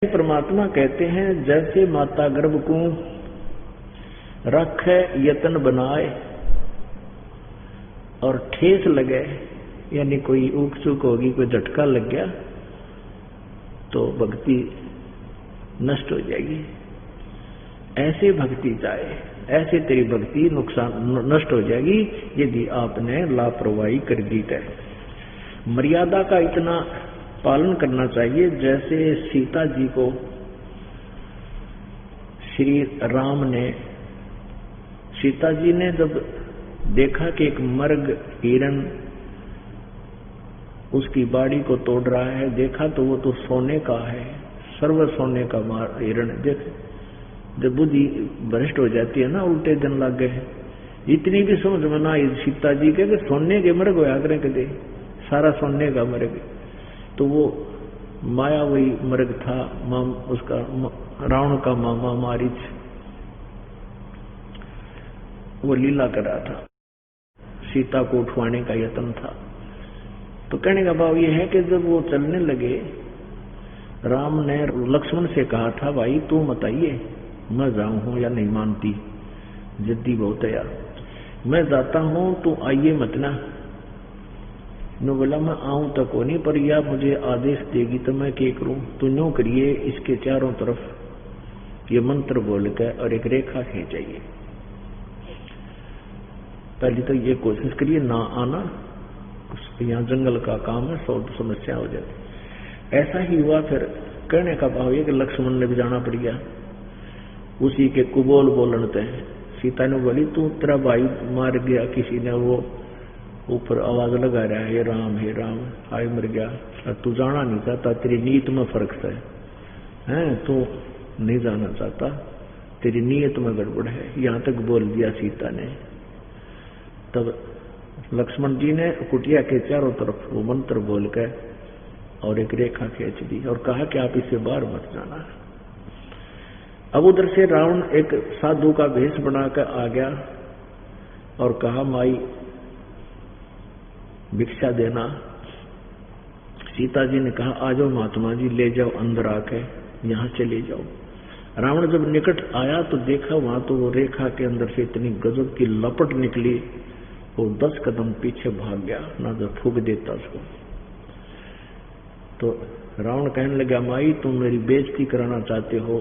परमात्मा कहते हैं जैसे माता गर्भ को रखे यतन बनाए और ठेस लगे, यानी कोई ऊक चूक होगी, कोई झटका लग गया तो भक्ति नष्ट हो जाएगी। ऐसे भक्ति चाहे, ऐसे तेरी भक्ति नुकसान नष्ट हो जाएगी यदि आपने लापरवाही कर दी है। मर्यादा का इतना पालन करना चाहिए जैसे सीता जी को श्री राम ने, सीता जी ने जब देखा कि एक मर्ग हिरण उसकी बाड़ी को तोड़ रहा है, देखा तो वो तो सोने का है, सर्व सोने का हिरण। देख जब बुद्धि भ्रष्ट हो जाती है ना, उल्टे दिन लग गए, इतनी भी समझ में ना सीता जी के सोने के मर्ग होया करें कदे, सारा सोने का मर्ग। तो वो माया वही मर्ग था, उसका रावण का मामा मारीच वो लीला कर रहा था, सीता को उठवाने का यत्न था। तो कहने का भाव ये है कि जब वो चलने लगे, राम ने लक्ष्मण से कहा था भाई तू बताइए मैं जाऊं हूं या नहीं मानती, जिद्दी बहुत है यार, मैं जाता हूं तू आइए मत ना। नो बोला मैं आऊं तक को नहीं, पर या मुझे आदेश देगी तो मैं क्या करूं। तो नो करिए, इसके चारों तरफ ये मंत्र बोल कर और एक रेखा खींचाइए। पहले तो ये कोशिश करिए ना आना, यहाँ जंगल का काम है, सौ समस्या हो जाती। ऐसा ही हुआ। फिर कहने का भाव ये कि लक्ष्मण ने भी जाना पड़ गया, उसी के कुबोल बोलते हैं। सीता ने बोली तू तेरा भाई मार गया, किसी ने वो ऊपर आवाज लगा रहा है हे राम हाय मर गया, तू जाना नहीं चाहता, तेरी नीयत में फर्क है, तू नहीं जाना चाहता, तेरी नीयत में गड़बड़ है, यहां तक बोल दिया सीता ने। तब लक्ष्मण जी ने कुटिया के चारों तरफ वो मंत्र बोल कर और एक रेखा खींच दी और कहा कि आप इसे बाहर मत जाना। अब उधर से रावण एक साधु का भेष बनाकर आ गया और कहा माई भिक्षा देना। सीता जी ने कहा आ जाओ महात्मा जी, ले जाओ अंदर आके, यहां चले जाओ। रावण जब निकट आया तो देखा वहां तो वो रेखा के अंदर से इतनी गजब की लपट निकली, वो 10 कदम पीछे भाग गया, ना जो फूक देता उसको। तो रावण कहने लगा माई तुम मेरी बेइज्जती कराना चाहते हो,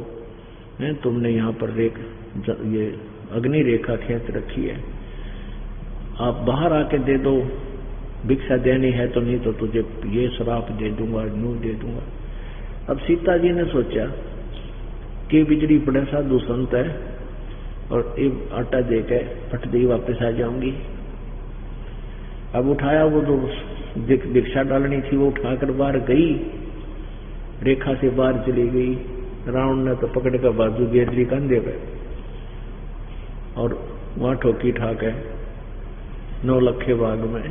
तुमने यहाँ पर ये अग्नि रेखा खींच रखी है, आप बाहर आके दे दो, भिक्षा देनी है तो, नहीं तो तुझे ये श्राप दे दूंगा, यूं दे दूंगा। अब सीता जी ने सोचा कि बिजली पड़े साधु संत है और एक आटा दे के फट दे वापस आ जाऊंगी। अब उठाया वो जो भिक्षा डालनी थी वो उठाकर बाहर गई, रेखा से बाहर चली गई। रावण ने तो पकड़ कर बाजू घेर ली कंधे पे और वहां ठोकी ठाके 9 लखे बाग में।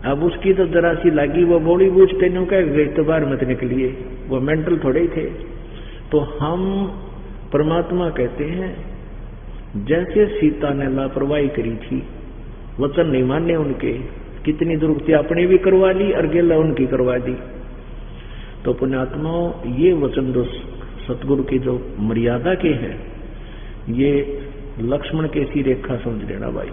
अब उसकी तो जरा सी लगी, वो बोली बूझ तेनों कह गई तो बाहर मत निकलिए, वो मेंटल थोड़े ही थे। तो हम परमात्मा कहते हैं जैसे सीता ने लापरवाही करी थी, वचन नहीं माने उनके, कितनी दुर्गति अपने भी करवा ली और गेला उनकी करवा दी। तो पुण्यात्माओं ये वचन जो सतगुरु की जो मर्यादा के हैं, ये लक्ष्मण के सी रेखा समझ लेना भाई।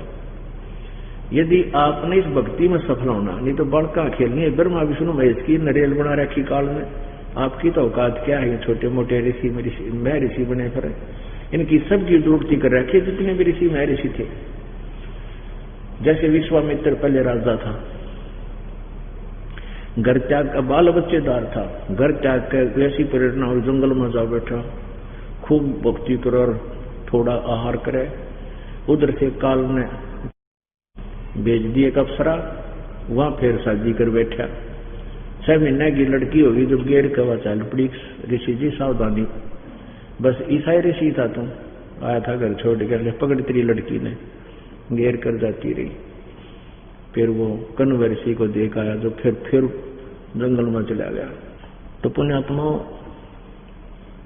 यदि आपने इस भक्ति में सफल होना, नहीं तो बड़का खेलनी है ब्रह्मा विष्णु महेश की नरेल बना रखी काल में, आपकी तो औकात क्या है। छोटे मोटे ऋषि मैं ऋषि बने फिर, इनकी सबकी दुर्गति कर रखी है जितने भी ऋषि मैं ऋषि थे। जैसे विश्वामित्र पहले राजा था, घर त्याग का बाल बच्चेदार था, घर त्याग कर ऐसी प्रेरणा हुई जंगल में जा बैठा, खूब भक्ति करे और थोड़ा आहार करे। उधर से काल ने भेज दिए एक अप्सरा, वहां फिर शादी कर बैठा। 6 महीने की लड़की होगी जब गेर कवा चाल पड़ी, ऋषि जी सावधानी, बस ईसाई ऋषि था तुम, आया था घर छोड़ कर, पकड़ तेरी लड़की ने गेर कर जाती रही। फिर वो कण्व ऋषि को देख आया जो फिर जंगल में चला गया। तो पुण्यात्माओं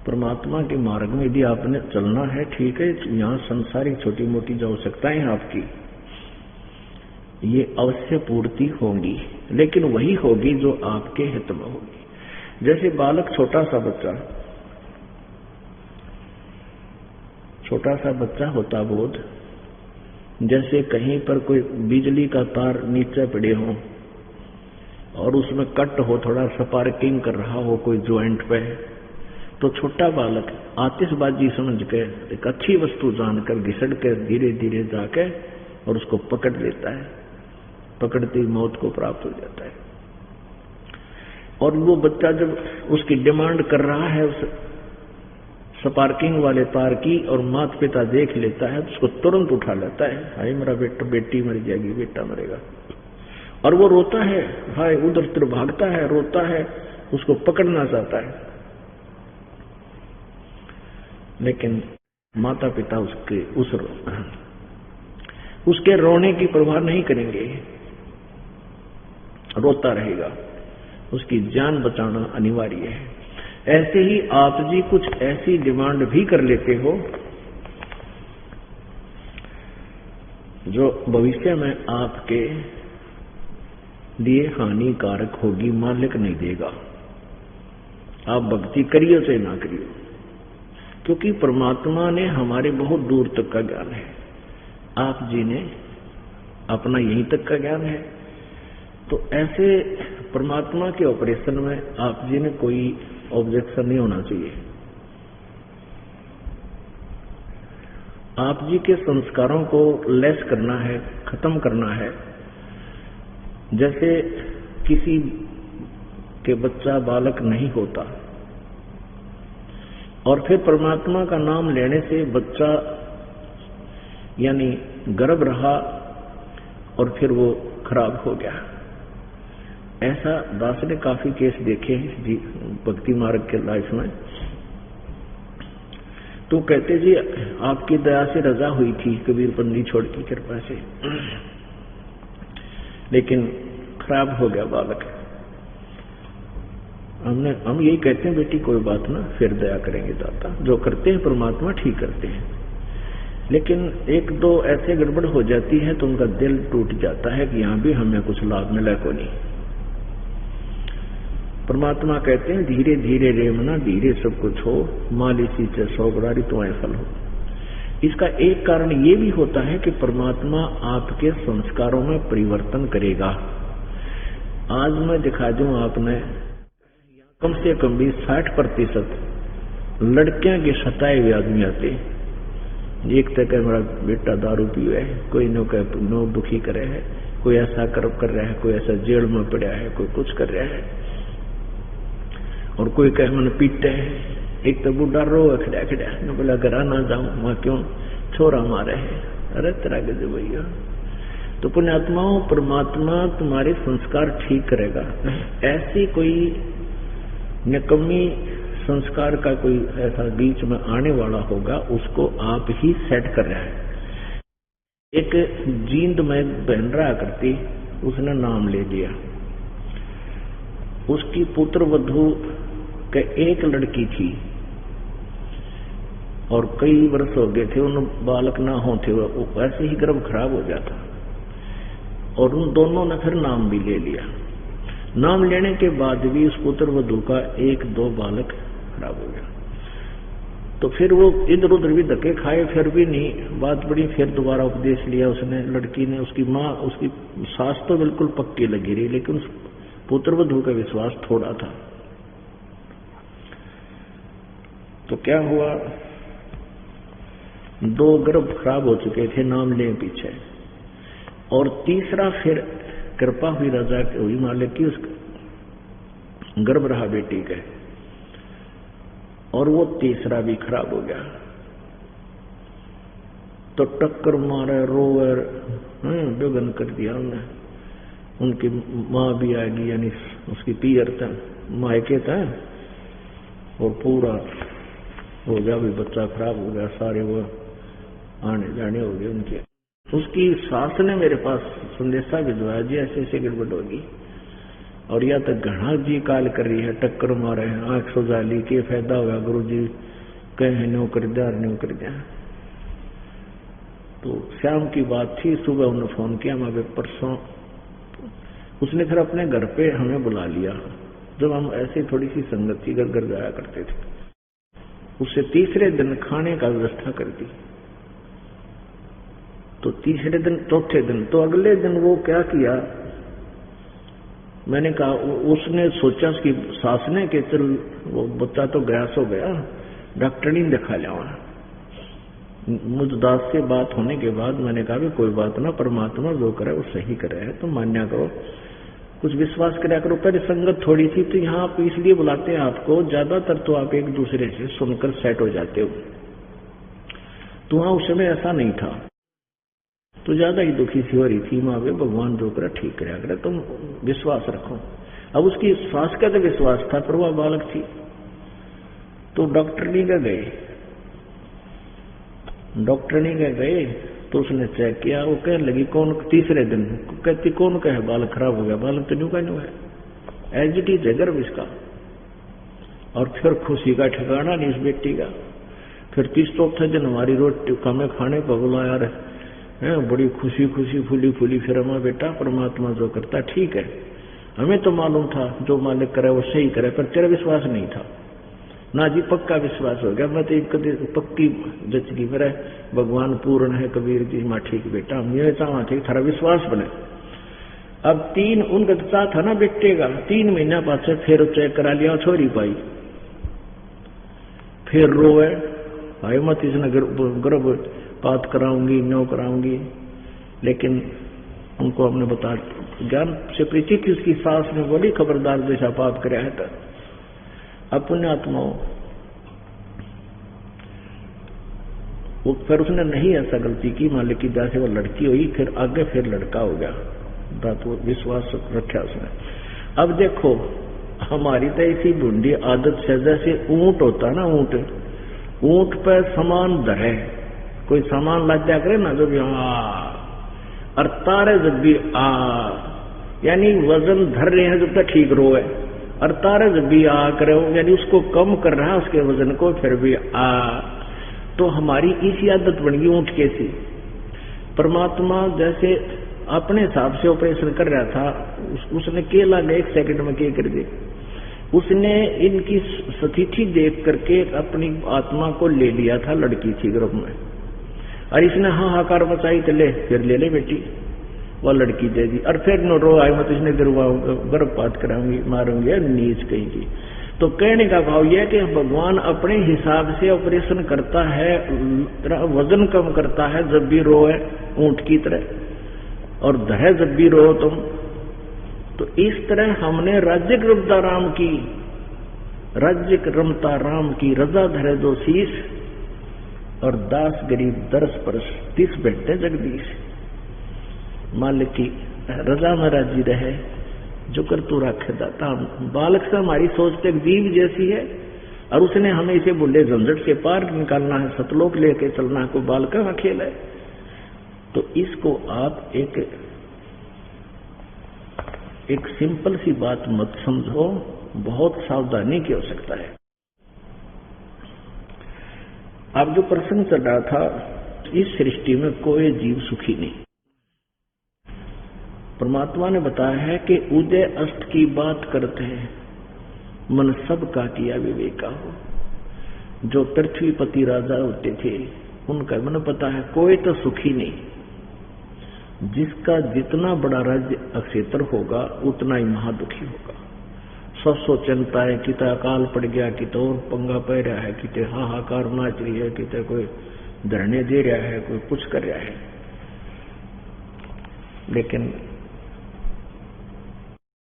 परमात्मा के मार्ग में यदि आपने चलना है, ठीक है, यहाँ संसारिक छोटी मोटी जो आवश्यकताएं हैं आपकी, ये अवश्य पूर्ति होंगी, लेकिन वही होगी जो आपके हित में होगी। जैसे बालक छोटा सा बच्चा होता बोध, जैसे कहीं पर कोई बिजली का तार नीचे पड़े हो और उसमें कट हो, थोड़ा स्पार्किंग कर रहा हो कोई ज्वाइंट पे, तो छोटा बालक आतिशबाजी समझ के एक अच्छी वस्तु जानकर घिसड़ के धीरे धीरे जाके और उसको पकड़ लेता है, पकड़ती मौत को प्राप्त हो जाता है। और वो बच्चा जब उसकी डिमांड कर रहा है उस स्पार्किंग वाले तार की और माता पिता देख लेता है तो उसको तुरंत उठा लेता है, हाय मेरा बेटा, बेटी मर जाएगी, बेटा मरेगा, और वो रोता है, हाय उधर उधर भागता है, रोता है, उसको पकड़ना चाहता है, लेकिन माता पिता उसके रोने की परवाह नहीं करेंगे, रोता रहेगा, उसकी जान बचाना अनिवार्य है। ऐसे ही आप जी कुछ ऐसी डिमांड भी कर लेते हो जो भविष्य में आपके लिए हानिकारक होगी, मालिक नहीं देगा। आप भक्ति करिए चाहे ना करिए, क्योंकि परमात्मा ने हमारे बहुत दूर तक का ज्ञान है, आप जी ने अपना यहीं तक का ज्ञान है। तो ऐसे परमात्मा के ऑपरेशन में आप जी ने कोई ऑब्जेक्शन नहीं होना चाहिए। आप जी के संस्कारों को लेस करना है, खत्म करना है। जैसे किसी के बच्चा बालक नहीं होता और फिर परमात्मा का नाम लेने से बच्चा यानी गर्भ रहा और फिर वो खराब हो गया, ऐसा दास ने काफी केस देखे हैं जी भक्ति मार्ग के लाइफ में। तो कहते जी आपकी दया से रजा हुई थी कबीर बंदी छोड़ की कृपा से, लेकिन खराब हो गया बालक। हम यही कहते हैं बेटी कोई बात ना, फिर दया करेंगे दाता, जो करते हैं परमात्मा ठीक करते हैं, लेकिन एक दो ऐसे गड़बड़ हो जाती है तो उनका दिल टूट जाता है कि यहां भी हमें कुछ लाभ मिला को नहीं। परमात्मा कहते हैं धीरे धीरे रेमना, धीरे सब कुछ हो, मालिसी से सौ बरारी तुम्हारे फल हो। इसका एक कारण ये भी होता है कि परमात्मा आपके संस्कारों में परिवर्तन करेगा। आज मैं दिखा दूं आपने कम से कम भी 60% लड़कियां के सताए हुए आदमी आते। एक तक मेरा बेटा दारू पिए है, कोई नो दुखी करे है, कोई ऐसा कर रहा है, कोई ऐसा जेल में पड़ा है, कोई कुछ कर रहा है, और कोई कहे मैंने पीटे है। एक तो बुढ़ा रो खड़ा खड़ा, मैं बोला घर ना जाऊं, वहां क्यों छोरा मारे है, अरे तेरा गजब भैया। तो पुण्यात्माओं परमात्मा तुम्हारे संस्कार ठीक करेगा। ऐसी कोई निकम्मी संस्कार का कोई ऐसा बीच में आने वाला होगा, उसको आप ही सेट कर रहे हैं। एक जींद में बहन रहा करती, उसने नाम ले लिया, उसकी पुत्र वधू के एक लड़की थी और कई वर्ष हो गए थे उन बालक ना होते, वैसे ही गर्भ खराब हो जाता, और उन दोनों ने फिर नाम भी ले लिया। नाम लेने के बाद भी उस पुत्र वधू का एक दो बालक खराब हो गया, तो फिर वो इधर उधर भी धक्के खाए, फिर भी नहीं बात बड़ी, फिर दोबारा उपदेश लिया उसने, लड़की ने। उसकी माँ, उसकी सास तो बिल्कुल पक्की लगी रही, लेकिन उस पुत्र वधू का विश्वास थोड़ा था। तो क्या हुआ, दो गर्भ खराब हो चुके थे नाम ले पीछे, और तीसरा फिर कृपा हुई राजा हुई मालिक की, उसका गर्भ रहा बेटी के, और वो तीसरा भी खराब हो गया। तो टक्कर मारे, रोवे, बेगन कर दिया उन्हें। उनकी माँ भी आएगी, यानी उसकी पियर था, मायके था, और पूरा हो गया भी, बच्चा खराब हो गया, सारे वो आने जाने हो गए उनके। उसकी सास ने मेरे पास संदेशा भिजवाया जी ऐसे ऐसे गड़बड़ होगी, और या तो घना जी काल कर रही है, टक्कर मारे हैं, आंख सुझा ली, के फायदा हुआ, गुरु जी कहे न्यू कर दिया, न्यू कर दिया। तो शाम की बात थी, सुबह उन्होंने फोन किया, मैं परसों, उसने फिर अपने घर पे हमें बुला लिया, जब हम ऐसे थोड़ी सी संगति घर जाया करते थे। उससे तीसरे दिन खाने का व्यवस्था कर दी। तो तीसरे दिन चौथे दिन तो अगले दिन वो क्या किया, मैंने कहा उसने सोचा कि सास ने कि चल वो बच्चा तो गैस हो गया, डॉक्टर नहीं दिखा लिया। मुझ दास से बात होने के बाद मैंने कहा भी कोई बात ना, परमात्मा जो करे वो सही करे है, तो मान्या करो, कुछ विश्वास कराया करो। पहले संगत थोड़ी थी तो यहाँ आप इसलिए बुलाते हैं आपको, ज्यादातर तो आप एक दूसरे से सुनकर सेट हो जाते हो। तो वहां उस समय ऐसा नहीं था, तो ज्यादा ही दुखी सी हो रही थी माँ वे, भगवान जो करे ठीक कराया करे, तुम विश्वास रखो। अब उसकी सास का तो विश्वास था पर वह बालक थी। तो डॉक्टरनी का गए, डॉक्टरनी के गए तो उसने चेक किया। वो कहने लगी कौन, तीसरे दिन कहती कौन कहे बालक खराब हो गया, बालक तो न्यू का न्यू है, एज इट इज है गर्भ इसका। और फिर खुशी का ठिकाना नहीं इस बेटी का। फिर 30 दिन हमारी रोटी कमे खाने पर बुलाया है, बड़ी खुशी खुशी फूली फूली। फिर हमारा बेटा परमात्मा जो करता ठीक है, हमें तो मालूम था जो मालिक करे वो सही करे, पर तेरा विश्वास नहीं था ना जी, पक्का विश्वास हो गया। मैं तो कभी पक्की जच की मेरा भगवान पूर्ण है, कबीर जी माँ ठीक बेटा, मैं चाहवा ठीक थारा विश्वास बने। अब 3 उनका चाह था ना बेटे का, 3 महीना बाद से फिर चेक करा लिया, छोरी पाई। फिर रोए भाई मत इसने गर्भपात कराऊंगी नो कराऊंगी, लेकिन उनको हमने बता ज्ञान से परिचित थी। उसकी सास ने बोली खबरदार जैसा पाप कराया है तो अपने आत्माओं। फिर उसने नहीं ऐसा गलती की, मालिक की दया से वो लड़की हुई, फिर आगे फिर लड़का हो गया। तो विश्वास रखा उसने। अब देखो हमारी तो ऐसी बूंदी आदत से, जैसे ऊंट होता ना, ऊंट पर सामान धरे, कोई सामान ला दिया करे ना, जो भी और तारे जब भी यानी वजन धर रहे हैं जब तक ठीक रोए, और तारे जब भी करे यानी उसको कम कर रहा है उसके वजन को, फिर भी तो हमारी इसी आदत बन गई ऊंट के सी। परमात्मा जैसे अपने हिसाब से ऑपरेशन कर रहा था, उसने केला 1 सेकंड में के कर दे। उसने इनकी स्थिति देख करके अपनी आत्मा को ले लिया था, लड़की थी गर्भ में, और इसने हाहाकार मचाई, तो ले फिर ले ले बेटी, वह लड़की दे दी। और फिर नो रो आए मत इसने गर्भपात कराऊंगी मारूंगी या नीच कहेंगी। तो कहने का भाव यह कि भगवान अपने हिसाब से ऑपरेशन करता है, वजन कम करता है जब भी रोए ऊंट की तरह, और धरे जब भी रो तुम। तो इस तरह हमने राज्य रमता राम की, राज्य रमता राम की रजा धरे दो शीश, और दास गरीब दरस परस 30 बैठे जगदीश। मालिक की रजा में राजी रहे, जो कर तू रखे दाता। बालक से हमारी सोच तो एक जीव जैसी है, और उसने हमें इसे बुल्ले झंझट से पार निकालना है, सतलोक लेके चलना है, कोई बालक का खेल है। तो इसको आप एक सिंपल सी बात मत समझो, बहुत सावधानी की आवश्यकता है। अब जो प्रसंग चल रहा था, इस सृष्टि में कोई जीव सुखी नहीं। परमात्मा ने बताया है कि उदय अस्त की बात करते हैं, मन सबका किया विवेका हो। जो पृथ्वीपति राजा होते थे उनका मन पता है कोई तो सुखी नहीं। जिसका जितना बड़ा राज्य क्षेत्र होगा उतना ही महादुखी होगा। सब चिंता है, कितना अकाल पड़ गया, कितना और पंगा पै रहा है, कितने हाहाकार नाच रही है, कितने कोई धरने दे रहा है, कोई कुछ कर रहा है। लेकिन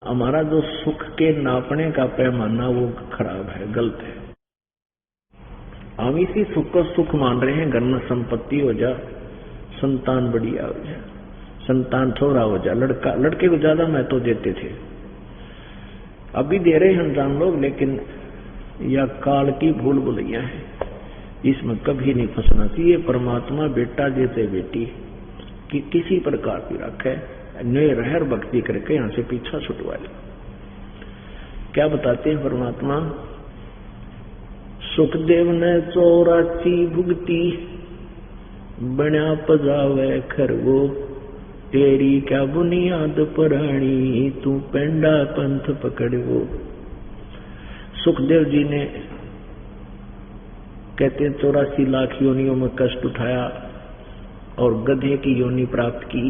हमारा जो सुख के नापने का पैमाना वो खराब है, गलत है। हम इसी सुख को सुख मान रहे हैं, घर में संपत्ति हो जा, संतान बढ़िया हो जा, संतान छोरा हो जा, लड़के को ज्यादा महत्व देते थे, अभी दे रहे हैं इंसान लोग। लेकिन यह काल की भूल भुलैया है, इसमें कभी नहीं फंसना चाहिए। परमात्मा बेटा जैसे बेटी कि किसी प्रकार की रखे, रहर भक्ति करके यहां से पीछा छुटवा ले। क्या बताते हैं परमात्मा? सुखदेव ने 84 भुगती, बना पजावे खरगो, तेरी क्या बुनियाद पुरानी, तू पेंडा पंथ पकड़ो। सुखदेव जी ने कहते 84 लाख योनियों में कष्ट उठाया और गधे की योनि प्राप्त की।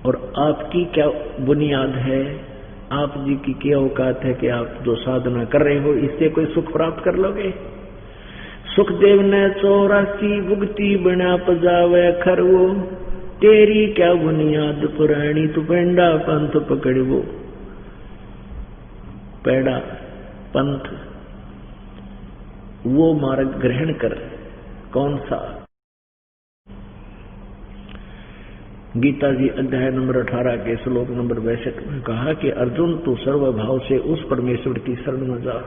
और आपकी क्या बुनियाद है, आप जी की क्या औकात है कि आप जो साधना कर रहे हो इससे कोई सुख प्राप्त कर लोगे? सुखदेव ने 84 भुगती बना पजावे खरवो, तेरी क्या बुनियाद पुरानी तू पेंडा पंथ पकड़वो। पेड़ा पंथ वो मार्ग ग्रहण कर। कौन सा? गीता जी अध्याय नंबर 18 के श्लोक नंबर 62 में कहा कि अर्जुन तू सर्वभाव से उस परमेश्वर की शरण में जा,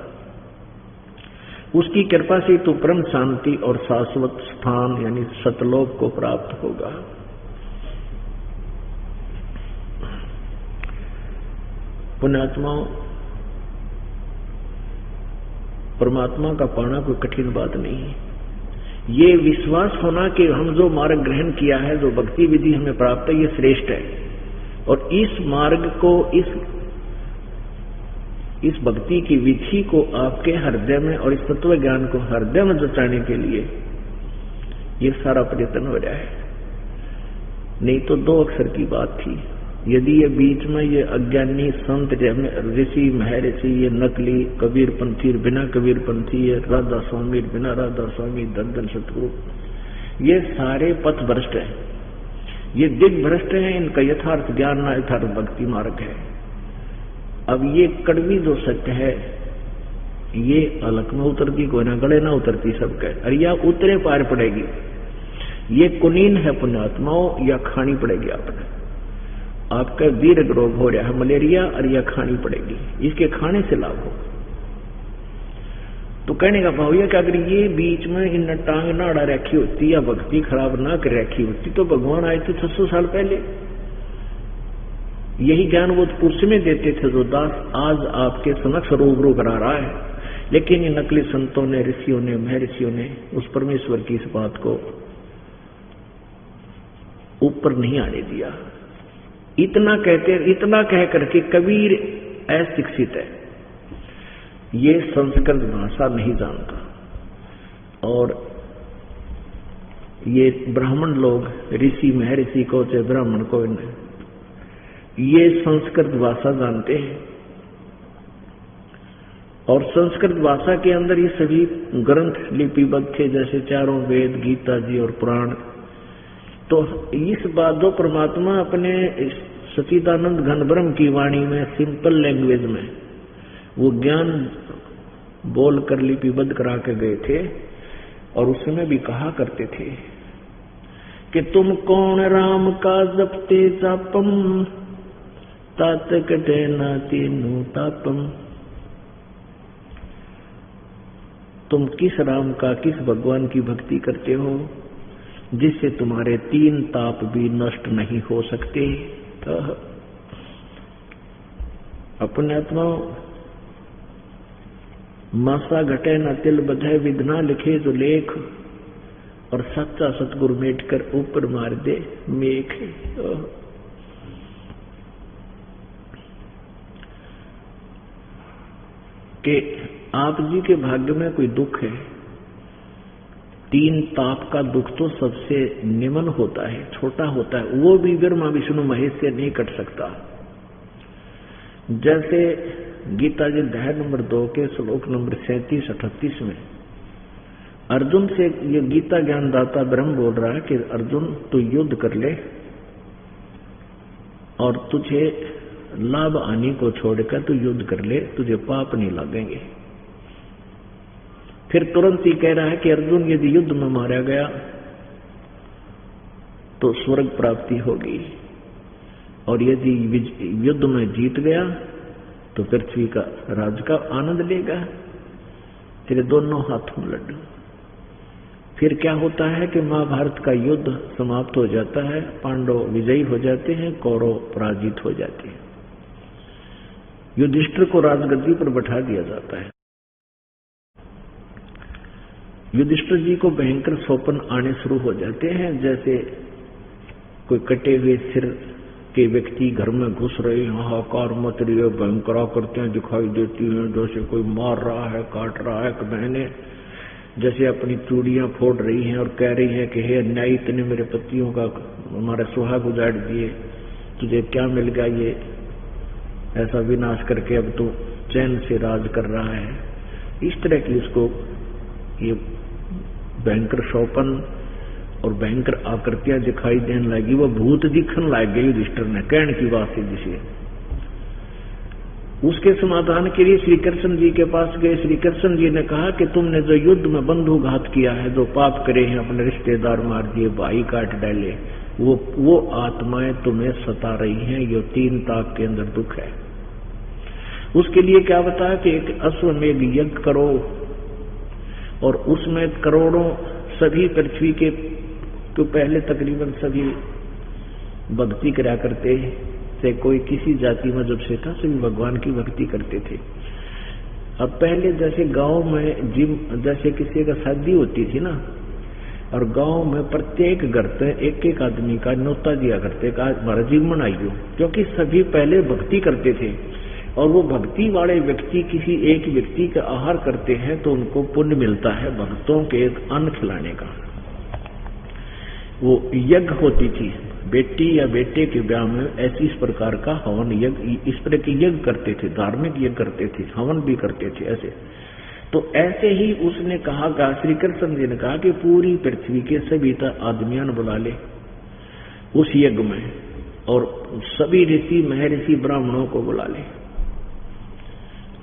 उसकी कृपा से तू परम शांति और शाश्वत स्थान यानी सतलोक को प्राप्त होगा। पुण्यात्माओं, परमात्मा का पाना कोई कठिन बात नहीं है। ये विश्वास होना कि हम जो मार्ग ग्रहण किया है, जो भक्ति विधि हमें प्राप्त है, ये श्रेष्ठ है। और इस मार्ग को, इस भक्ति की विधि को आपके हृदय में और इस तत्व ज्ञान को हृदय में जचाने के लिए ये सारा प्रयत्न हो रहा है। नहीं तो 2 अक्षर की बात थी। यदि ये बीच में ये अज्ञानी संत ऋषि महर्षि, ये नकली कबीरपंथी बिना कबीरपंथी, ये राधा स्वामी बिना राधा स्वामी, दर्दन सतगुरु, ये सारे पथ भ्रष्ट है, ये दिग् भ्रष्ट है। इनका यथार्थ ज्ञान ना यथार्थ भक्ति मार्ग है। अब ये कड़वी जो सत्य है ये अलग में उतरती कोई ना, गले ना उतरती सबके, अरे या उतरे पार पड़ेगी। ये कुनीन है पुण्यात्माओं, या खानी पड़ेगी आपने। आपका दीर्घ रोग हो रहा है मलेरिया, और या खानी पड़ेगी, इसके खाने से लाभ हो। तो कहने का भाव यह कि अगर ये बीच में इन टांग ना अड़ा रखी होती या भक्ति खराब ना कर रखी होती तो भगवान आए थे 600 साल पहले। यही ज्ञान वो पुरुष में देते थे जो दास आज आपके समक्ष रूबरू करा रहा है। लेकिन इन नकली संतों ने, ऋषियों ने, महर्षियों ने उस परमेश्वर की इस बात को ऊपर नहीं आने दिया। इतना कह करके कबीर अशिक्षित है, ये संस्कृत भाषा नहीं जानता। और ये ब्राह्मण लोग, ऋषि महर्षि को चाहे ब्राह्मण को, ये संस्कृत भाषा जानते हैं। और संस्कृत भाषा के अंदर ये सभी ग्रंथ लिपिबद्ध थे, जैसे चारों वेद, गीता जी और पुराण। तो इस बात जो परमात्मा अपने सच्चिदानंद घन ब्रह्म की वाणी में सिंपल लैंग्वेज में वो ज्ञान बोलकर लिपिबद्ध करा के गए थे। और उसमें भी कहा करते थे कि तुम कौन राम का जपते जापम, तात कटे ना तीनों तापम। तुम किस राम का, किस भगवान की भक्ति करते हो जिससे तुम्हारे 3 ताप भी नष्ट नहीं हो सकते। तो अपने आत्मा मासा घटे न तिल बधे, विधना लिखे जो लेख, और सच्चा सतगुरु मेट कर ऊपर मार दे मेख। कि आप जी के भाग्य में कोई दुख है, 3 ताप का दुख तो सबसे निम्न होता है, छोटा होता है, वो भी ब्रह्मा विष्णु महेश से नहीं कट सकता। जैसे गीता जी अध्याय नंबर 2 के श्लोक नंबर 37-38 में अर्जुन से ये गीता ज्ञानदाता ब्रह्म बोल रहा है कि अर्जुन तू युद्ध कर ले और तुझे लाभ हानि को छोड़कर तू युद्ध कर ले, तुझे पाप नहीं लगेंगे। फिर तुरंत ही कह रहा है कि अर्जुन यदि युद्ध में मारा गया तो स्वर्ग प्राप्ति होगी, और यदि युद्ध में जीत गया तो पृथ्वी का राज का आनंद लेगा। तेरे दोनों हाथों में लड्डू। फिर क्या होता है कि महाभारत का युद्ध समाप्त हो जाता है, पांडव विजयी हो जाते हैं, कौरव पराजित हो जाते हैं। युधिष्ठिर को राजगद्दी पर बैठा दिया जाता है। युधिष्ठिर जी को भयंकर स्वप्न आने शुरू हो जाते हैं, जैसे कोई कटे हुए सिर के व्यक्ति घर में घुस रहे, हाहाकार मच रही है, भयंकर आकृतियां दिखाई देती हैं, जैसे कोई मार रहा है, काट रहा है। बहनें जैसे अपनी चूड़ियां फोड़ रही हैं और कह रही हैं कि हे अन्यायी, इतने मेरे पतियों का हमारे सुहाग उजाड़ दिए, तुझे क्या मिल गया ये ऐसा विनाश करके, अब तो चैन से राज कर रहा है। इस तरह की उसको ये भयंकर शौपन और भयंकर आकृतियां दिखाई देने लगी। वो भूत दिखने लग गई युधिष्ठिर ने, कहने की बात है जिसे। उसके समाधान के लिए श्री कृष्ण जी के पास गए। श्री कृष्ण जी ने कहा कि तुमने जो युद्ध में बंधुघात किया है, जो पाप करे हैं, अपने रिश्तेदार मार दिए, भाई काट डाले, वो आत्माएं तुम्हें सता रही हैं। ये 3 ताप के अंदर दुख है। उसके लिए क्या बताया कि एक अश्वमेध यज्ञ करो और उसमें करोड़ों सभी पृथ्वी के तो पहले तकरीबन सभी भक्ति करा करते थे। कोई किसी जाति में जब से था सभी भगवान की भक्ति करते थे। अब पहले जैसे गांव में जैसे किसी का शादी होती थी ना, और गांव में प्रत्येक घर पे एक आदमी का न्योता दिया करते का हमारा जीवन आइयो, क्योंकि सभी पहले भक्ति करते थे। और वो भक्ति वाले व्यक्ति किसी एक व्यक्ति का आहार करते हैं तो उनको पुण्य मिलता है भक्तों के एक अन्न खिलाने का। वो यज्ञ होती थी, बेटी या बेटे के ब्याह में ऐसी इस प्रकार का हवन यज्ञ, इस तरह के यज्ञ करते थे, धार्मिक यज्ञ करते थे, हवन भी करते थे ऐसे। तो ऐसे ही उसने कहा, श्री कृष्ण जी ने कहा कि पूरी पृथ्वी के सभी आदमियों ने बुला ले उस यज्ञ में, और सभी ऋषि महर्षि ब्राह्मणों को बुला ले,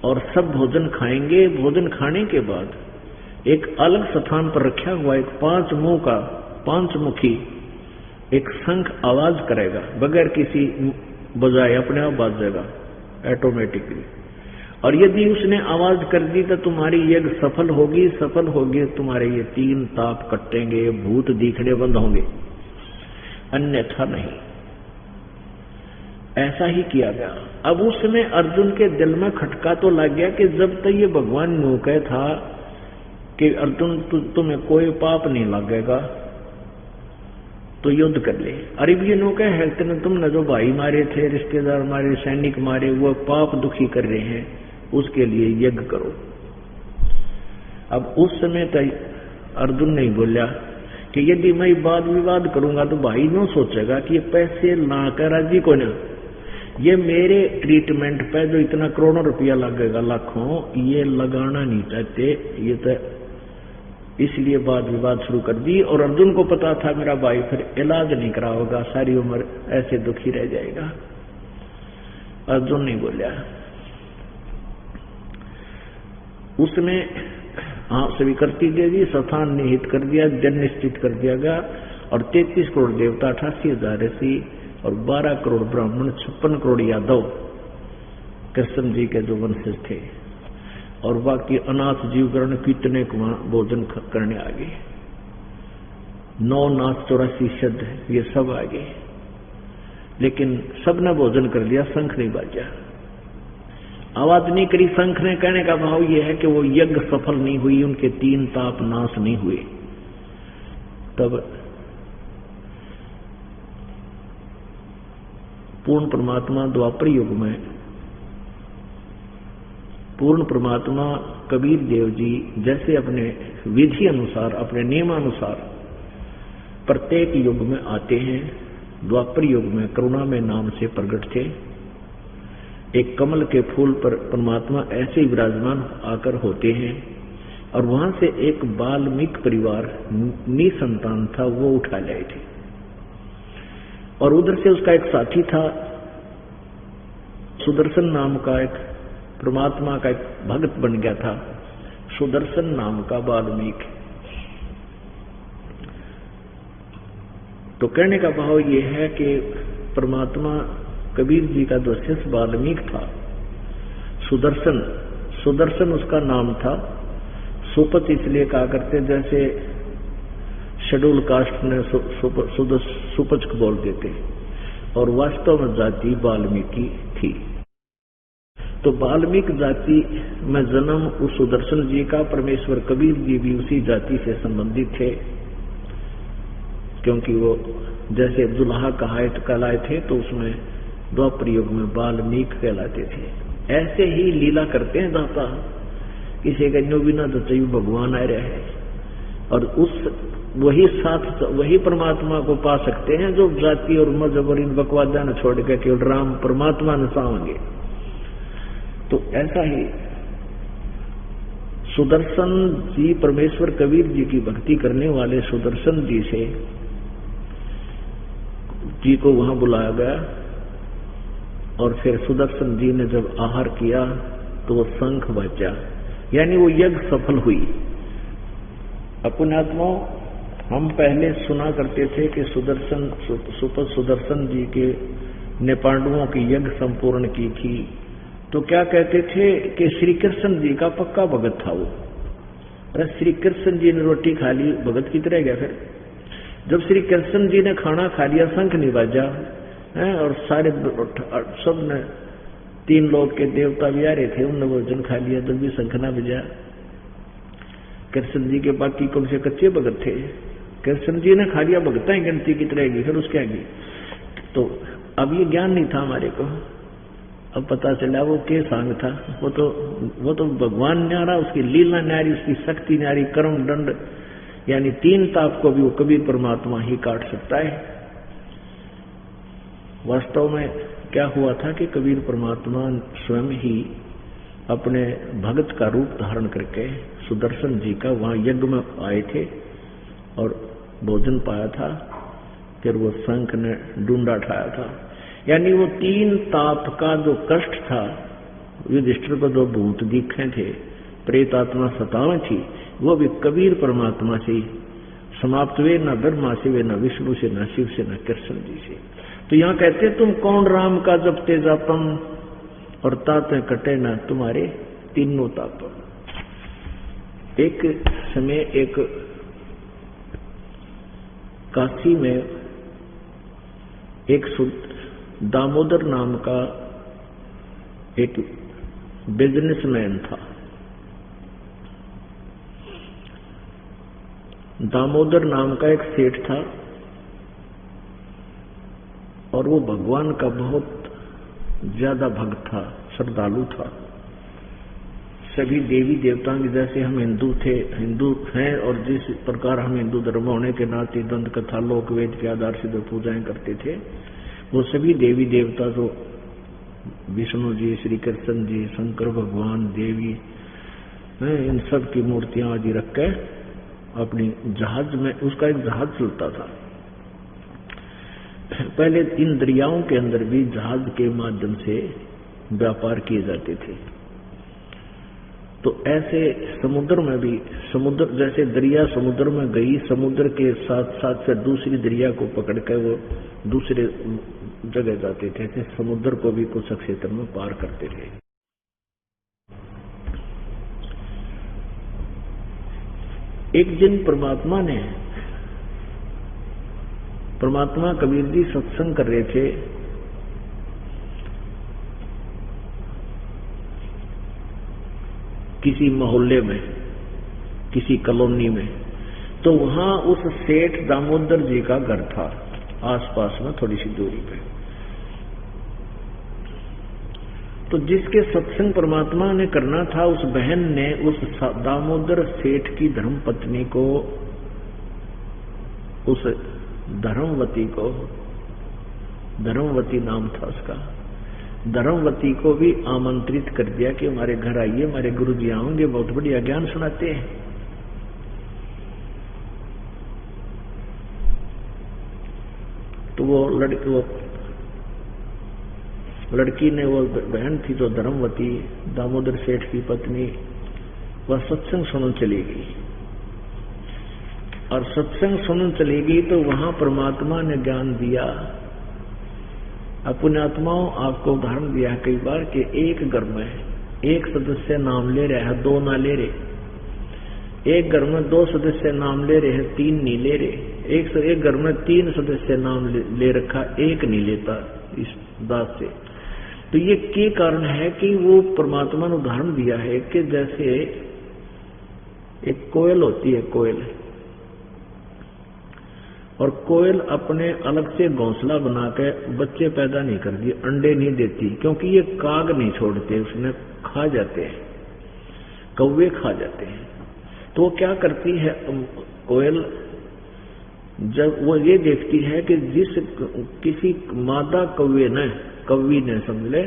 और सब भोजन खाएंगे। भोजन खाने के बाद एक अलग स्थान पर रखा हुआ एक 5 मुंह का 5 मुखी एक शंख आवाज करेगा, बगैर किसी बजाए अपने आप बाजेगा ऑटोमेटिकली। और यदि उसने आवाज कर दी तो तुम्हारी यज्ञ सफल होगी तुम्हारे ये 3 ताप कटेंगे, भूत दिखने बंद होंगे, अन्यथा नहीं। ऐसा ही किया गया। अब उस समय अर्जुन के दिल में खटका तो लग गया कि जब तक ये भगवान यूं कह था कि अर्जुन तुम्हें कोई पाप नहीं लगेगा तो युद्ध कर ले। अरे ये नो कह है तुमने जो भाई मारे थे, रिश्तेदार मारे, सैनिक मारे, वो पाप दुखी कर रहे हैं, उसके लिए यज्ञ करो। अब उस समय तक अर्जुन नहीं बोला कि यदि मैं वाद विवाद करूंगा तो भाई नो सोचेगा कि ये पैसे ला कर राजी को ना, ये मेरे ट्रीटमेंट पे जो इतना करोड़ों रुपया लगेगा, लाखों, ये लगाना नहीं चाहते, ये तो इसलिए वाद विवाद शुरू कर दी। और अर्जुन को पता था मेरा भाई फिर इलाज नहीं करा होगा, सारी उम्र ऐसे दुखी रह जाएगा। अर्जुन नहीं बोला। उसने स्वीकृति दे दी, स्थान निहित कर दिया, जन निश्चित कर दिया गया, और 33 करोड़ देवता, 88,000 ऋषि और 12 करोड़ ब्राह्मण, 56 करोड़ यादव कृष्ण जी के जो वंशज थे, और बाकी अनाथ जीवगण कितने भोजन करने आ गए। 9 नाथ 84 शब्द ये सब आ गए, लेकिन सबने भोजन कर लिया, शंख नहीं बाजा, आवाज नहीं करी शंख ने। कहने का भाव यह है कि वो यज्ञ सफल नहीं हुई, उनके 3 ताप नाश नहीं हुए। तब पूर्ण परमात्मा द्वापर युग में पूर्ण परमात्मा कबीर देव जी जैसे अपने विधि अनुसार, अपने नियमानुसार प्रत्येक युग में आते हैं। द्वापर युग में करुणा में नाम से प्रकट थे। एक कमल के फूल पर परमात्मा ऐसे ही विराजमान आकर होते हैं, और वहां से एक वाल्मीकि परिवार निसंतान था, वो उठा लाए थे, और उधर से उसका एक साथी था, सुदर्शन नाम का एक परमात्मा का एक भक्त बन गया था, सुदर्शन नाम का वाल्मीकि। तो कहने का भाव ये है कि परमात्मा कबीर जी का जो शिष्य वाल्मीकि था, सुदर्शन उसका नाम था। सुपच इसलिए कहा करते जैसे शेड्यूल कास्ट ने सुपच को बोल देते, और वास्तव में जाति वाल्मीकि थी। तो वाल्मीकि जाति में जन्म उस सुदर्शन जी का, परमेश्वर कबीर जी भी उसी जाति से संबंधित थे, क्योंकि वो जैसे दुल्हा कहलाए थे तो उसमें द्वापर युग में वाल्मीकि कहलाते थे। ऐसे ही लीला करते हैं दाता, किसी का न्यू बिना तो चाहिए भगवान आ रहा है, और वही परमात्मा को पा सकते हैं जो जाति और मजहब और इन बकवादा न छोड़ के केवल राम परमात्मा न पाएंगे। तो ऐसा ही सुदर्शन जी, परमेश्वर कबीर जी की भक्ति करने वाले सुदर्शन जी को वहां बुलाया गया, और फिर सुदर्शन जी ने जब आहार किया तो वो शंख बजा, यानी वो यज्ञ सफल हुई। अपने आत्माओं, हम पहले सुना करते थे कि सुदर्शन जी के ने पांडवों की यज्ञ संपूर्ण की थी, तो क्या कहते थे कि श्री कृष्ण जी का पक्का भगत था वो। अरे श्री कृष्ण जी ने रोटी खा ली, भगत की तरह गया। फिर जब श्री कृष्ण जी ने खाना खा लिया, शंख नहीं बजा है, और सारे सब ने 3 लोग के देवता भी आ रहे थे, उनने भोजन खा लिया, तब भी शंख ना बजा। कृष्ण जी के बाकी कौन से कच्चे भगत थे, कृष्ण जी ने खा लिया, भगताएं गिनती की तरह गई, फिर उसके आगे। तो अब ये ज्ञान नहीं था हमारे को, अब पता चला वो के सांग था, वो तो भगवान न्यारा, उसकी लीला न्यारी, उसकी शक्ति न्यारी, कर्म दंड, यानी 3 ताप को भी वो कबीर परमात्मा ही काट सकता है। वास्तव में क्या हुआ था कि कबीर परमात्मा स्वयं ही अपने भगत का रूप धारण करके सुदर्शन जी का वहां यज्ञ में आए थे और भोजन पाया था। फिर वो शंख ने डूंडा उठाया था, यानी वो 3 ताप का जो कष्ट था, युधिष्ठिर को जो भूत दिखे थे, प्रेत आत्मा सतावे थी, वो भी कबीर परमात्मा से समाप्त हुए, न ब्रह्मा से वे, न विष्णु से, न शिव से, न कृष्ण जी से। तो यहाँ कहते तुम कौन राम का जपते जापम, और ताते कटे न तुम्हारे 3 ताप। एक समय एक काशी में एक दामोदर नाम का एक बिजनेसमैन था। दामोदर नाम का एक सेठ था, और वो भगवान का बहुत ज्यादा भक्त था, श्रद्धालु था। सभी देवी देवताओं के जैसे हम हिंदू हैं, और जिस प्रकार हम हिंदू धर्म होने के नाते दंत कथा लोक वेद के आधार से जो पूजाएं करते थे, वो सभी देवी देवता जो विष्णु जी, श्री कृष्ण जी, शंकर भगवान, देवी, इन सब की मूर्तियां आदि रख के अपनी जहाज में, उसका एक जहाज चलता था। पहले इन दरियाओं के अंदर भी जहाज के माध्यम से व्यापार किए जाते थे। तो ऐसे समुद्र में भी, समुद्र जैसे दरिया समुद्र में गई, समुद्र के साथ साथ फिर दूसरी दरिया को पकड़ कर वो दूसरे जगह जाते थे, ऐसे समुद्र को भी कुछ क्षेत्र में पार करते थे। एक दिन परमात्मा कबीर जी सत्संग कर रहे थे, किसी मोहल्ले में, किसी कॉलोनी में। तो वहां उस सेठ दामोदर जी का घर था, आसपास में थोड़ी सी दूरी पे। तो जिसके सत्संग परमात्मा ने करना था, उस बहन ने उस दामोदर सेठ की धर्मपत्नी को, उस धर्मवती नाम था उसका, धर्मवती को भी आमंत्रित कर दिया कि हमारे घर आइए, हमारे गुरु जी आएंगे, बहुत बढ़िया ज्ञान सुनाते हैं। तो वो लड़की ने, वो बहन थी जो धर्मवती, दामोदर सेठ की पत्नी, वह सत्संग सुनने चली गई। और सत्संग सुनने चली गई तो वहां परमात्मा ने ज्ञान दिया। अपने आत्माओं, आपको उदाहरण दिया कई बार कि एक घर में एक सदस्य नाम ले रहा है, 2 ना ले रहे। एक घर में 2 सदस्य नाम ले रहे हैं, 3 नहीं ले रहे। एक घर में 3 सदस्य नाम ले रखा, 1 नहीं लेता इस बात से। तो ये के कारण है कि वो परमात्मा ने उदाहरण दिया है कि जैसे एक कोयल होती है, कोयल, और कोयल अपने अलग से घोंसला बना के बच्चे पैदा नहीं करती, अंडे नहीं देती, क्योंकि ये काग नहीं छोड़ते, उसने खा जाते हैं, कौवे खा जाते हैं। तो वो क्या करती है कोयल, जब वो ये देखती है कि जिस किसी मादा कौवी ने समझ ले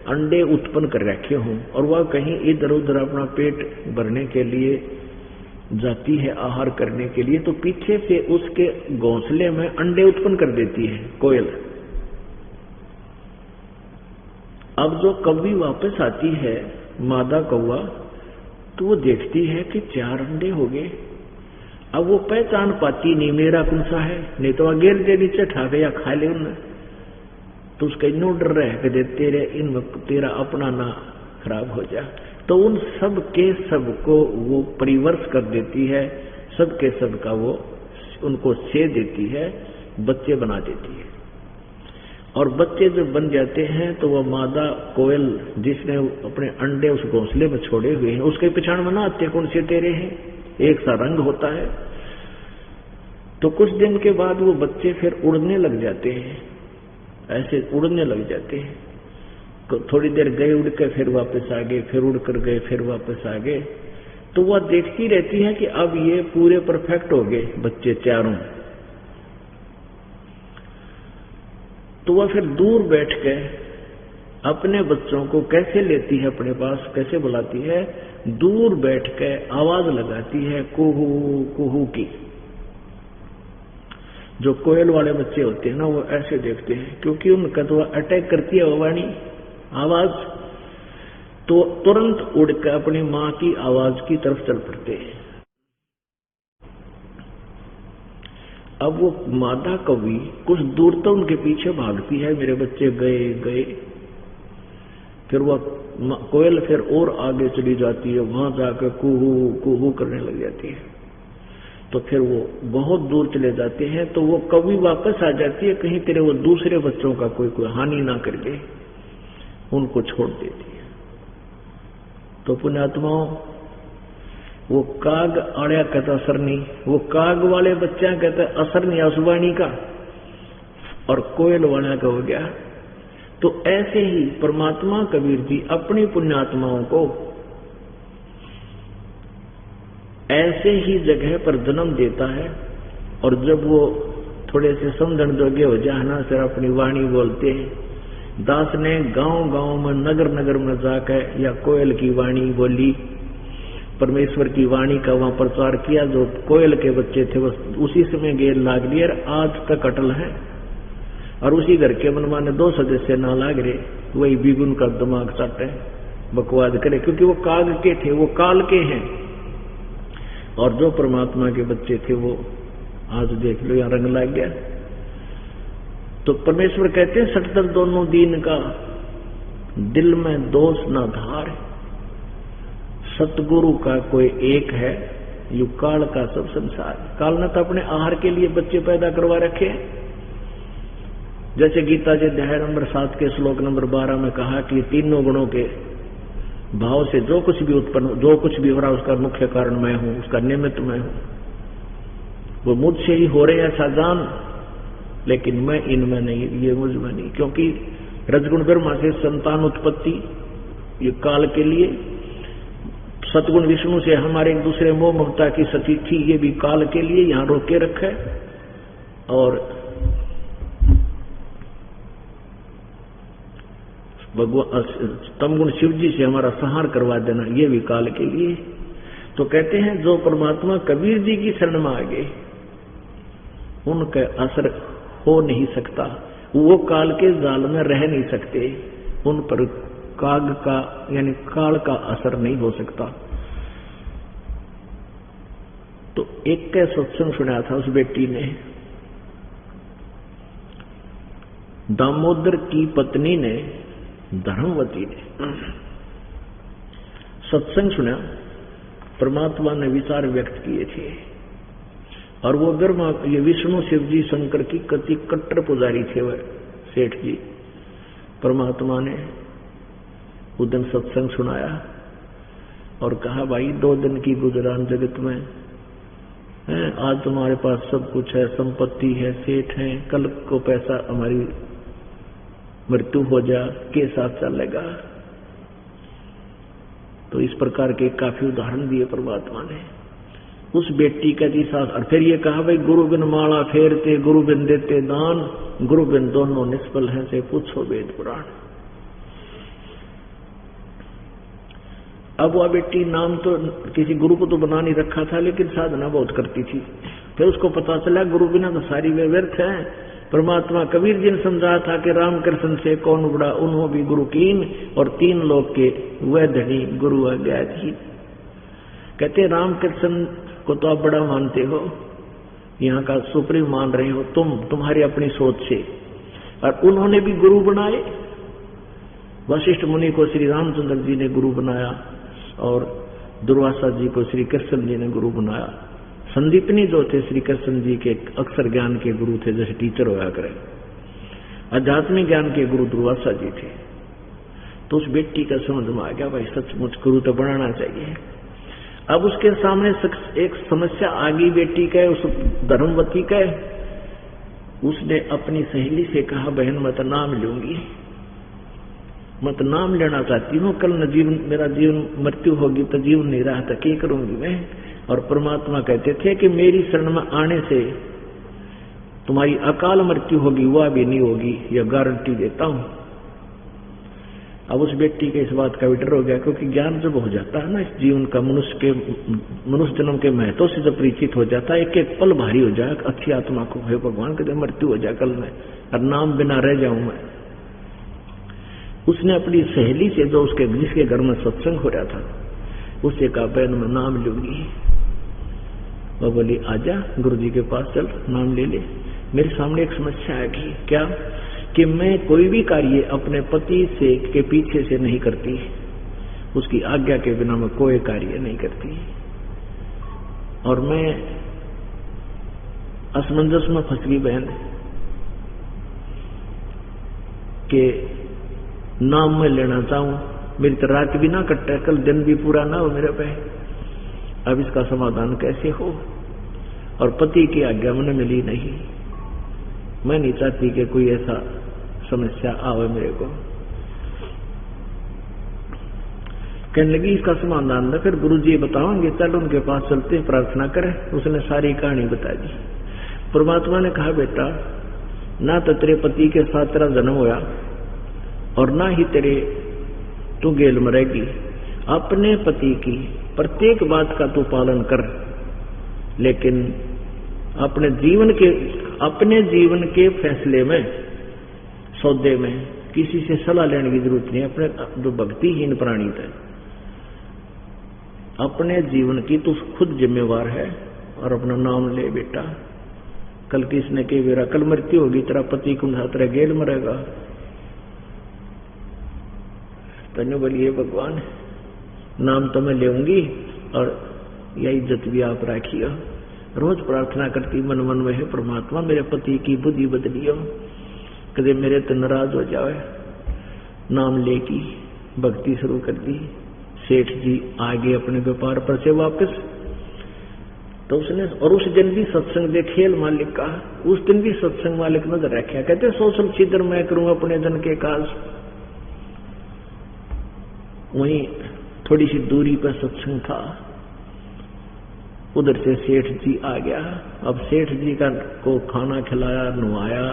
अंडे उत्पन्न कर रखे हों और वह कहीं इधर उधर अपना पेट भरने के लिए जाती है, आहार करने के लिए, तो पीछे से उसके घोंसले में अंडे उत्पन्न कर देती है कोयल। अब जो कौवी वापस आती है मादा कौवा, तो वो देखती है कि 4 अंडे हो गए। अब वो पहचान पाती नहीं मेरा कौन सा है, नहीं तो वह गिर दे नीचे ठा के या खा ले उन्हें, तो उसका इनो डर रहे कि तेरे इन तेरा अपना ना खराब हो जा। तो उन सब के सब को वो परिवर्ष कर देती है, सब के सब का वो उनको से देती है, बच्चे बना देती है। और बच्चे जब बन जाते हैं तो वह मादा कोयल जिसने अपने अंडे उस घोंसले में छोड़े हुए हैं उसके पिछाड़ में ना आते कौन से तेरे हैं, एक सा रंग होता है। तो कुछ दिन के बाद वो बच्चे फिर उड़ने लग जाते हैं, ऐसे उड़ने लग जाते हैं। तो थोड़ी देर गए उड़ के फिर वापस आ गए, फिर उड़ कर गए, फिर वापस आ गए। तो वह देखती रहती है कि अब ये पूरे परफेक्ट हो गए बच्चे चारों। तो वह फिर दूर बैठ के अपने बच्चों को कैसे लेती है अपने पास, कैसे बुलाती है, दूर बैठ के आवाज लगाती है कुहू कुहू की। जो कोयल वाले बच्चे होते हैं ना वो ऐसे देखते हैं, क्योंकि उनका तो अटैक करती है वाणी आवाज, तो तुरंत उड़कर अपनी मां की आवाज की तरफ चल पड़ते हैं। अब वो मादा कौवी कुछ दूर तक उनके पीछे भागती है, मेरे बच्चे गए गए। फिर वह कोयल फिर और आगे चली जाती है, वहां जाकर कुहू कुहू करने लग जाती है। तो फिर वो बहुत दूर चले जाते हैं, तो वो कौवी वापस आ जाती है, कहीं तेरे वो दूसरे बच्चों का कोई हानि ना कर दे, उनको छोड़ देती है। तो पुण्यात्माओं, वो काग आड़िया कहता असर नहीं, वो काग वाले बच्चा कहता असर नहीं उस वाणी का, और कोयल वाला का हो गया। तो ऐसे ही परमात्मा कबीर जी अपनी पुण्यात्माओं को ऐसे ही जगह पर जन्म देता है, और जब वो थोड़े से समझण जोगे हो जाए ना, फिर अपनी वाणी बोलते हैं। दास ने गांव गांव में नगर नगर में जाकर या कोयल की वाणी बोली, परमेश्वर की वाणी का वहां प्रचार किया। जो कोयल के बच्चे थे वो उसी समय गेल लाग लिए, आज तक अटल है। और उसी घर के मनमाने 2 सदस्य ना लाग रहे, वही बिगुन का दिमाग चाटे बकवाद करे, क्योंकि वो काग के थे, वो काल के हैं। और जो परमात्मा के बच्चे थे वो आज देख लो यहां रंग लग गया। तो परमेश्वर कहते हैं सटदल दोनों दीन का, दिल में दोष ना धार, सतगुरु का कोई एक है, यू काल का सब संसार। काल ने तो अपने आहार के लिए बच्चे पैदा करवा रखे। जैसे गीता जी अध्याय नंबर 7 के श्लोक नंबर 12 में कहा कि तीनों गुणों के भाव से जो कुछ भी उत्पन्न, जो कुछ भी हो रहा उसका मुख्य कारण मैं हूं, उसका निमित्त मैं हूं। वो मुझसे ही हो रहे ऐसा जान, लेकिन मैं इनमें नहीं, ये मुझ में नहीं। क्योंकि रजगुण ब्रह्मा से संतान उत्पत्ति ये काल के लिए, सतगुण विष्णु से हमारे एक दूसरे मोह ममता की सती थी, ये भी काल के लिए यहां रोके रखे। और भगवान तमगुण शिव जी से हमारा संहार करवा देना, ये भी काल के लिए। तो कहते हैं जो परमात्मा कबीर जी की शरण में आ गए उनका असर हो नहीं सकता, वो काल के जाल में रह नहीं सकते, उन पर काग का यानी काल का असर नहीं हो सकता। तो एक का सत्संग सुना था उस बेटी ने, दामोदर की पत्नी ने, धर्मवती ने सत्संग सुना, परमात्मा ने विचार व्यक्त किए थे। और वो ब्रह्मा ये विष्णु शिव जी शंकर की कति कट्टर पुजारी थे वह सेठ जी। परमात्मा ने उस दिन सत्संग सुनाया और कहा भाई 2 दिन की गुजरान जगत में हैं, आज तुम्हारे पास सब कुछ है, संपत्ति है, सेठ है, कल को पैसा हमारी मृत्यु हो जा के साथ चलेगा। तो इस प्रकार के काफी उदाहरण दिए परमात्मा ने। उस बेटी का जी साथ, और फिर ये कहा भाई गुरु बिन माला फेरते, गुरु बिन देते दान, गुरु बिन दोनों निष्फल हैं, से पूछो वेद पुराण। अब वह बेटी नाम तो किसी गुरु को तो बना नहीं रखा था, लेकिन साधना बहुत करती थी। फिर उसको पता चला गुरु बिना तो सारी वे व्यर्थ है। परमात्मा कबीर जी ने समझा था कि रामकृष्ण से कौन उबड़ा, उन्हों भी गुरु कीन, और 3 लोग के वह धनी गुरु आज्ञा जी। कहते रामकृष्ण को तो आप बड़ा मानते हो, यहाँ का सुप्रीम मान रहे हो तुम्हारी अपनी सोच से, और उन्होंने भी गुरु बनाए। वशिष्ठ मुनि को श्री रामचंद्र जी ने गुरु बनाया, और दुर्वासा जी को श्री कृष्ण जी ने गुरु बनाया। संदीपनी जो थे श्री कृष्ण जी के अक्षर ज्ञान के गुरु थे, जैसे टीचर होया करे। आध्यात्मिक ज्ञान के गुरु दुर्वासा जी थे। तो उस बेटी का समझ में आ गया भाई सचमुच गुरु तो बनाना चाहिए। अब उसके सामने एक समस्या आ गई बेटी का, उस धर्मवती का। उसने अपनी सहेली से कहा बहन मैं तो नाम लूंगी, मैं तो नाम लेना चाहती हूँ, कल न जीवन मेरा जीवन मृत्यु होगी तो जीवन नहीं रहा था, क्या करूंगी मैं। और परमात्मा कहते थे कि मेरी शरण में आने से तुम्हारी अकाल मृत्यु होगी, वह भी नहीं होगी, यह गारंटी देता हूं। अब उस व्यक्ति के इस बात का भी डर हो गया, क्योंकि ज्ञान जब हो जाता है ना इस जीवन का, मनुष्य जन्म के महत्व से जब परिचित हो जाता है, एक एक पल भारी हो जाए अच्छी आत्मा को, हे भगवान कहते मृत्यु हो जाए कल में, और नाम बिना रह जाऊं मैं। उसने अपनी सहेली से, जो उसके जिसके घर में सत्संग हो रहा था, उससे कहा बहन मैं नाम लूंगी। वह बोली आजा गुरु जी के पास चल, नाम ले ले। मेरे सामने एक समस्या आएगी, क्या कि मैं कोई भी कार्य अपने पति से के पीछे से नहीं करती, उसकी आज्ञा के बिना मैं कोई कार्य नहीं करती, और मैं असमंजस में फंस गई बहन के नाम में लेना चाहूं, मेरी तो रात भी ना कटे, कल दिन भी पूरा ना हो मेरे पे। अब इसका समाधान कैसे हो, और पति की आज्ञा मैंने मिली नहीं, मैं नहीं चाहती कि कोई ऐसा समस्या आवे मेरे को। कहने लगी इसका समाधान न फिर गुरु जी बताओगे, चल उनके पास चलते प्रार्थना करें। उसने सारी कहानी बता दी। परमात्मा ने कहा बेटा ना तो तेरे पति के साथ तेरा जन्म होया, और ना ही तेरे तू गेल मरेगी। अपने पति की प्रत्येक बात का तू पालन कर, लेकिन अपने जीवन के फैसले में, सौदे में किसी से सलाह लेने की जरूरत नहीं। अपने जो भक्तिहीन प्राणी थे, अपने जीवन की तू खुद जिम्मेवार है, और अपना नाम ले बेटा। कल किसने के बेरा कल मृत्यु होगी, तेरा पति कुन तेरा गेल मरेगा। तनु बोलिए भगवान नाम तो मैं लेऊंगी, और यह इज्जत भी आप राखियो। रोज प्रार्थना करती मन मन में है परमात्मा मेरे पति की बुद्धि बदलियो, कदे मेरे तो नाराज हो जाए। नाम लेकी भक्ति शुरू कर दी। सेठ जी आगे अपने व्यापार पर से वापस, तो उसने और उस दिन भी सत्संग दे खेल मालिक का, उस दिन भी सत्संग मालिक नजर रखा। कहते सोशल छिद्र मैं करूं अपने जन के काज। वहीं थोड़ी सी दूरी पर सत्संग था, उधर से सेठ जी आ गया। अब सेठ जी को खाना खिलाया, नहवाया,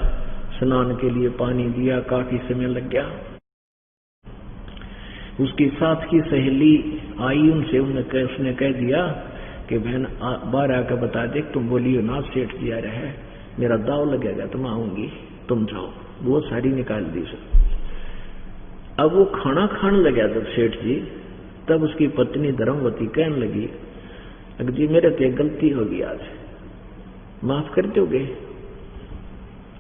स्नान के लिए पानी दिया, काफी समय लग गया। उसकी साथ की सहेली आई, उनसे उसने कह दिया कि बहन बाहर आकर बता दे, तुम बोलियो ना सेठ जी आ रहे हैं, मेरा दाव लगेगा तो मैं आऊंगी, तुम जाओ। वो सारी निकाल दी उसे। अब वो खाना खाने लगा जब सेठ जी, तब उसकी पत्नी धर्मवती कहने लगी जी मेरे से गलती होगी, आज माफ कर दोगे।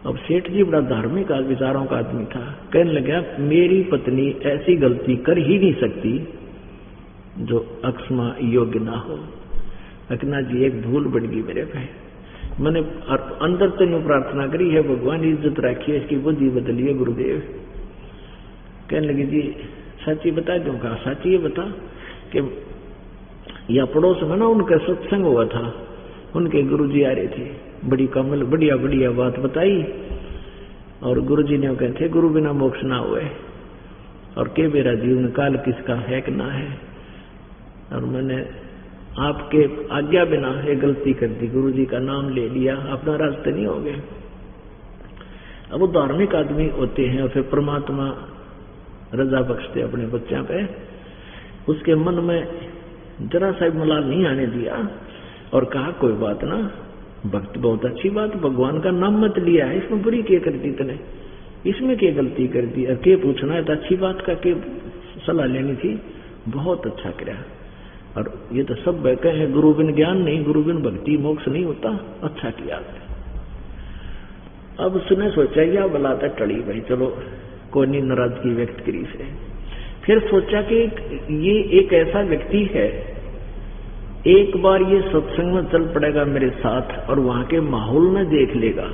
अब सेठ जी बड़ा धार्मिक विचारों का आदमी था, कहने लगा मेरी पत्नी ऐसी गलती कर ही नहीं सकती जो अक्षमा योग्य ना हो। अकना जी एक भूल बढ़ गई मेरे पे, मैंने अंदर तो यूं प्रार्थना करी है भगवान इज्जत रखिए, इसकी बुद्धि बदलिए गुरुदेव। कहने लगी जी सच्ची बता दूं। कहा सच्ची ये बता कि या पड़ोस में ना उनका सत्संग हुआ था, उनके गुरुजी आ रहे थे, बड़ी कमल बढ़िया बढ़िया बात बताई। और गुरुजी ने कहते गुरु बिना मोक्ष ना हुए, और के मेरा जीवन काल किसका है कि ना है, और मैंने आपके आज्ञा बिना ये गलती कर दी, गुरुजी का नाम ले लिया, अपना रास्ते नहीं हो गए। अब वो धार्मिक आदमी होते हैं और फिर परमात्मा रजा बख्शते अपने बच्चों पे, उसके मन में जरा सा मलाल नहीं आने दिया और कहा कोई बात ना, भक्त बहुत अच्छी बात, भगवान का नाम मत लिया है, इसमें बुरी क्या कर दी तूने, इसमें क्या गलती कर दी, और क्या पूछना है तो अच्छी बात का क्या सलाह लेनी थी, बहुत अच्छा किया। और ये तो सब बैठे हैं, गुरु बिन ज्ञान नहीं, गुरु बिन भक्ति मोक्ष नहीं होता, अच्छा किया। अब उसने सोचा या बलाता टड़ी भाई, चलो कोई नहीं नाराजगी व्यक्त करी से। फिर सोचा कि ये एक ऐसा व्यक्ति है, एक बार ये सत्संग में चल पड़ेगा मेरे साथ और वहां के माहौल में देख लेगा,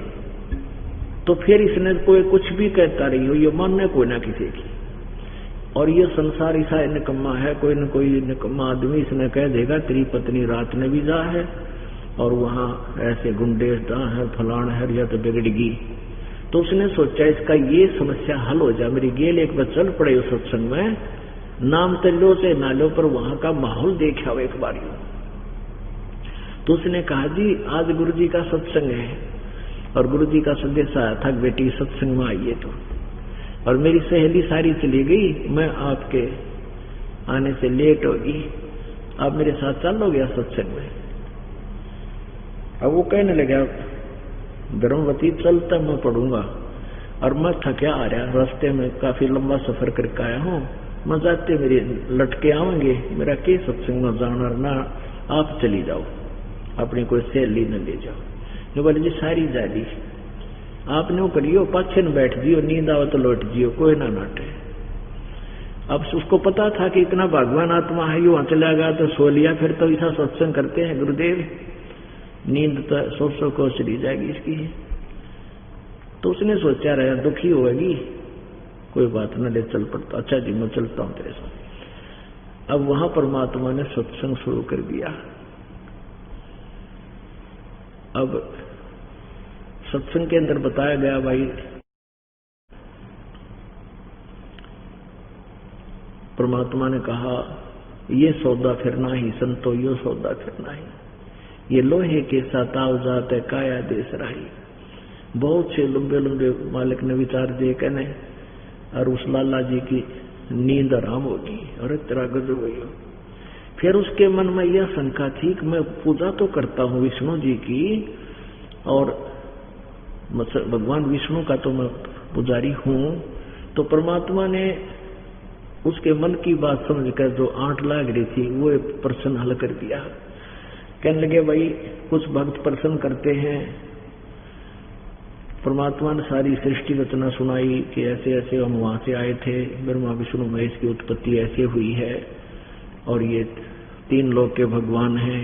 तो फिर इसने कोई कुछ भी कहता रही हो, ये मानना कोई ना किसी की। और ये संसार ऐसा निकम्मा है, कोई न कोई निकम्मा आदमी इसने कह देगा तेरी पत्नी रात में भी जा है और वहां ऐसे गुंडे है, फलान है, या तो बिगड़गी। तो उसने सोचा इसका ये समस्या हल हो जाए, मेरी गेल एक बार चल पड़े उस सत्संग में, नाम तो लो से ना लो पर वहां का माहौल देखा हो एक बार। तो उसने कहा जी आज गुरु जी का सत्संग है, और गुरु जी का संदेश आया था बेटी सत्संग में आइए, तो और मेरी सहेली सारी चली गई, मैं आपके आने से लेट होगी, आप मेरे साथ चलोगे सत्संग में। अब वो कहने लगा धर्मवती चलता मैं पढ़ूंगा, और मैं थका आ रहा, रास्ते में काफी लंबा सफर करके आया हूँ, मैं जाते मेरे लटके आवेंगे, मेरा के सत्संग में जाना ना, आप चली जाओ, अपनी कोई सहेली न ले जाओ। जो बोले जी सारी जाली आपने वो करियो, पाछे न बैठ जियो, नींद आओ तो लौट जियो, कोई ना नाटे। अब उसको पता था कि इतना भगवान आत्मा है, वहां चला गया तो सो लिया, फिर तो ऐसा सत्संग करते हैं गुरुदेव, नींद तो सौ को चली जाएगी इसकी। तो उसने सोचा रहा दुखी होगी, कोई बात न ले चल पड़ता, अच्छा जी मैं चलता हूं तेरे साथ। अब वहां परमात्मा ने सत्संग शुरू कर दिया। अब सत्संग के अंदर बताया गया भाई परमात्मा ने कहा ये सौदा फिरना ही संतो, यो सौदा फिरना ही, ये लोहे के सताव जाते काया देश राही। बहुत से लंबे लंबे मालिक ने विचार दिए कहने, और उस लाला जी की नींद आराम होगी और तेरा गजब हुई हो। फिर उसके मन में यह शंका थी कि मैं पूजा तो करता हूँ विष्णु जी की, और भगवान विष्णु का तो मैं पुजारी हूं, तो परमात्मा ने उसके मन की बात समझकर जो आंट लाग रही थी वो एक प्रश्न हल कर दिया। कहने लगे भाई कुछ भक्त प्रश्न करते हैं, परमात्मा ने सारी सृष्टि रचना सुनाई कि ऐसे ऐसे हम वहां से आए थे, ब्रह्मा विष्णु महेश की उत्पत्ति ऐसे हुई है, और ये तीन लोक के भगवान हैं,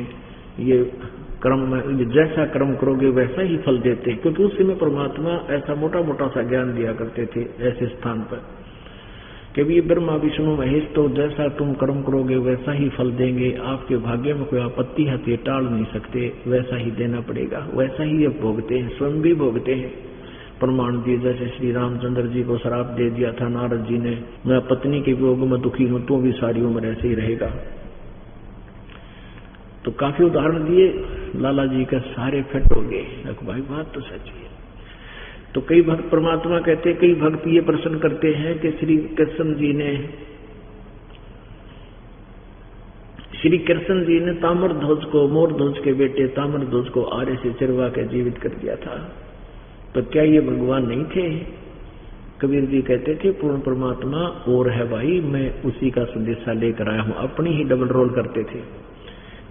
ये कर्म में जैसा कर्म करोगे वैसा ही फल देते, क्योंकि उस समय परमात्मा ऐसा मोटा मोटा सा ज्ञान दिया करते थे ऐसे स्थान पर कि ये ब्रह्मा विष्णु महेश तो जैसा तुम कर्म करोगे वैसा ही फल देंगे, आपके भाग्य में कोई आपत्ति है तो ये टाल नहीं सकते, वैसा ही देना पड़ेगा, वैसा ही अब भोगते हैं, स्वयं भी भोगते हैं। प्रमाण दिए जैसे श्री रामचंद्र जी को श्राप दे दिया था नारद जी ने, मैं पत्नी के वियोग में दुखी हूं, तू भी सारी उम्र ऐसे ही रहेगा। तो काफी उदाहरण दिए, लाला जी का सारे फिट हो गए, भाई बात तो सच है। तो कई भक्त परमात्मा कहते, कई भक्त ये प्रश्न करते हैं कि श्री कृष्ण जी ने ताम्रध्वज को, मोरध्वज के बेटे ताम्रध्वज को आरे से चिरवा के जीवित कर दिया था, तो क्या ये भगवान नहीं थे? कबीर जी कहते थे पूर्ण परमात्मा और है भाई, मैं उसी का संदेशा लेकर आया हूं, अपनी ही डबल रोल करते थे।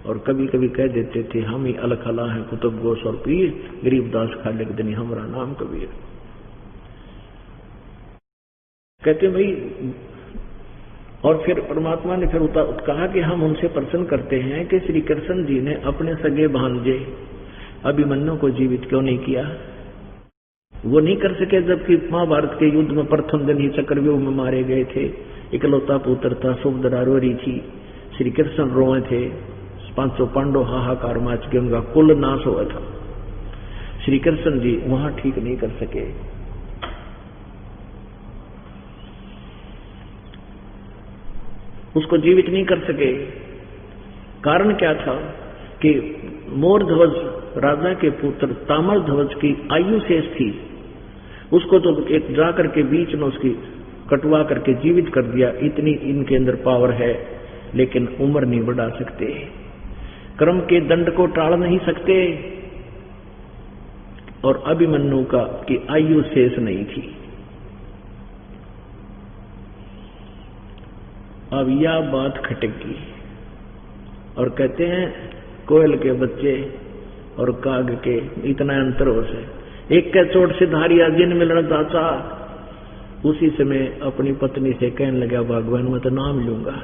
और कभी कभी कह देते थे हम ही अलखला हैं कुतुब गोश और पीर, गरीबदास खालिक दनी हमारा नाम कबीर। कहते भाई, और फिर परमात्मा ने फिर कहा कि हम उनसे प्रश्न करते हैं कि श्री कृष्ण जी ने अपने सगे भांजे अभिमन्यु को जीवित क्यों नहीं किया? वो नहीं कर सके जबकि महाभारत के युद्ध में प्रथम दिन ही चक्रव्यूह में मारे गए थे, इकलौता पुत्र था, सुभद्रा रो रही थी, श्री कृष्ण रोए थे, 500 पांडव हाहाकार माच के उनका कुल नाश हुआ था। श्री कृष्ण जी वहां ठीक नहीं कर सके। उसको जीवित नहीं कर सके। कारण क्या था कि मोरध्वज राजा के पुत्र ताम्रध्वज की आयु शेष थी। उसको तो एक जाकर के बीच में उसकी कटवा करके जीवित कर दिया। इतनी इनके अंदर पावर है, लेकिन उम्र नहीं बढ़ा सकते, कर्म के दंड को टाल नहीं सकते। और अभिमन्यु का की आयु शेष नहीं थी। अब यह बात खटकी और कहते हैं कोयल के बच्चे और काग के इतना अंतर हो से, एक के चोट से धारिया जिन मिलना दाचा। उसी समय अपनी पत्नी से कहने लगा भगवान मैं तो नाम लूंगा।